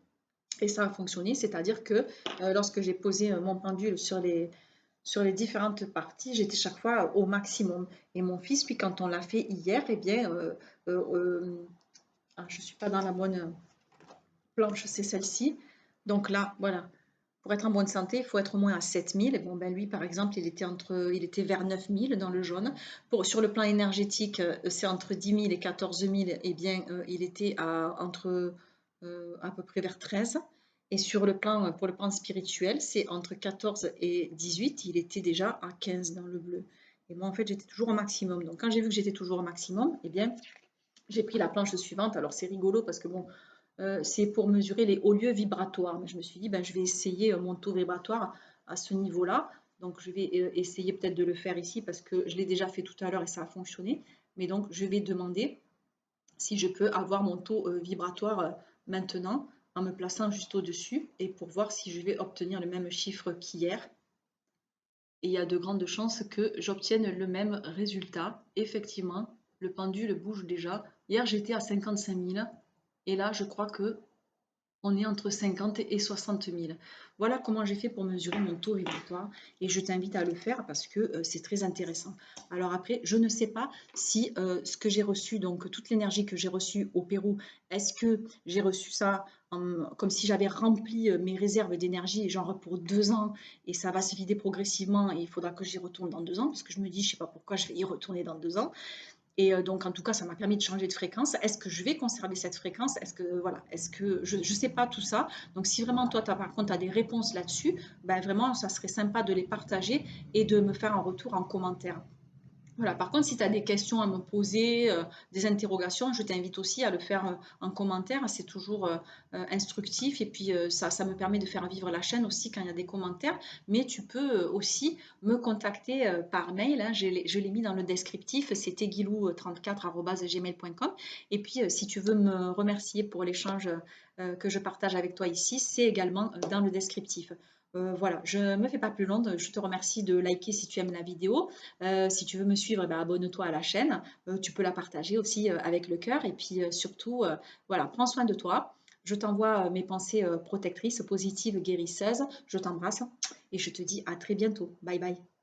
et ça a fonctionné. C'est-à-dire que lorsque j'ai posé mon pendule sur les différentes parties, j'étais chaque fois au maximum. Et mon fils, puis quand on l'a fait hier, eh bien, je ne suis pas dans la bonne planche, c'est celle-ci. Donc là, voilà, pour être en bonne santé, il faut être au moins à 7000. Bon, ben lui, par exemple, il était vers 9000 dans le jaune. Sur le plan énergétique, c'est entre 10 000 et 14 000. Eh bien, il était à peu près vers 13. Et pour le plan spirituel, c'est entre 14 et 18. Il était déjà à 15 dans le bleu. Et moi, en fait, j'étais toujours au maximum. Donc, quand j'ai vu que j'étais toujours au maximum, eh bien, j'ai pris la planche suivante. Alors, c'est rigolo parce que bon, c'est pour mesurer les hauts lieux vibratoires. Mais je me suis dit, ben, je vais essayer mon taux vibratoire à ce niveau-là. Donc, je vais essayer peut-être de le faire ici parce que je l'ai déjà fait tout à l'heure et ça a fonctionné. Mais donc, je vais demander si je peux avoir mon taux vibratoire maintenant en me plaçant juste au-dessus et pour voir si je vais obtenir le même chiffre qu'hier. Et il y a de grandes chances que j'obtienne le même résultat. Effectivement, le pendule bouge déjà. Hier, j'étais à 55 000 et là, je crois que on est entre 50 et 60 000. Voilà comment j'ai fait pour mesurer mon taux vibratoire et je t'invite à le faire parce que c'est très intéressant. Alors après, je ne sais pas si ce que j'ai reçu, donc toute l'énergie que j'ai reçue au Pérou, est-ce que j'ai reçu ça comme si j'avais rempli mes réserves d'énergie, genre pour 2 ans, et ça va se vider progressivement et il faudra que j'y retourne dans 2 ans, parce que je me dis, je ne sais pas pourquoi je vais y retourner dans 2 ans. Et donc, en tout cas, ça m'a permis de changer de fréquence. Est-ce que je vais conserver cette fréquence? Est-ce que, voilà, est-ce que je ne sais pas tout ça. Donc, si vraiment toi, par contre, tu as des réponses là-dessus, ben vraiment, ça serait sympa de les partager et de me faire un retour en commentaire. Voilà. Par contre, si tu as des questions à me poser, des interrogations, je t'invite aussi à le faire en commentaire. C'est toujours instructif et puis ça me permet de faire vivre la chaîne aussi quand il y a des commentaires. Mais tu peux aussi me contacter par mail, hein. Je l'ai mis dans le descriptif, c'est teguilou34@gmail.com. Et puis, si tu veux me remercier pour l'échange que je partage avec toi ici, c'est également dans le descriptif. Voilà, je ne me fais pas plus longue. Je te remercie de liker si tu aimes la vidéo. Si tu veux me suivre, bah, abonne-toi à la chaîne. Tu peux la partager aussi avec le cœur. Et puis surtout, voilà, prends soin de toi. Je t'envoie mes pensées protectrices, positives, guérisseuses. Je t'embrasse et je te dis à très bientôt. Bye bye.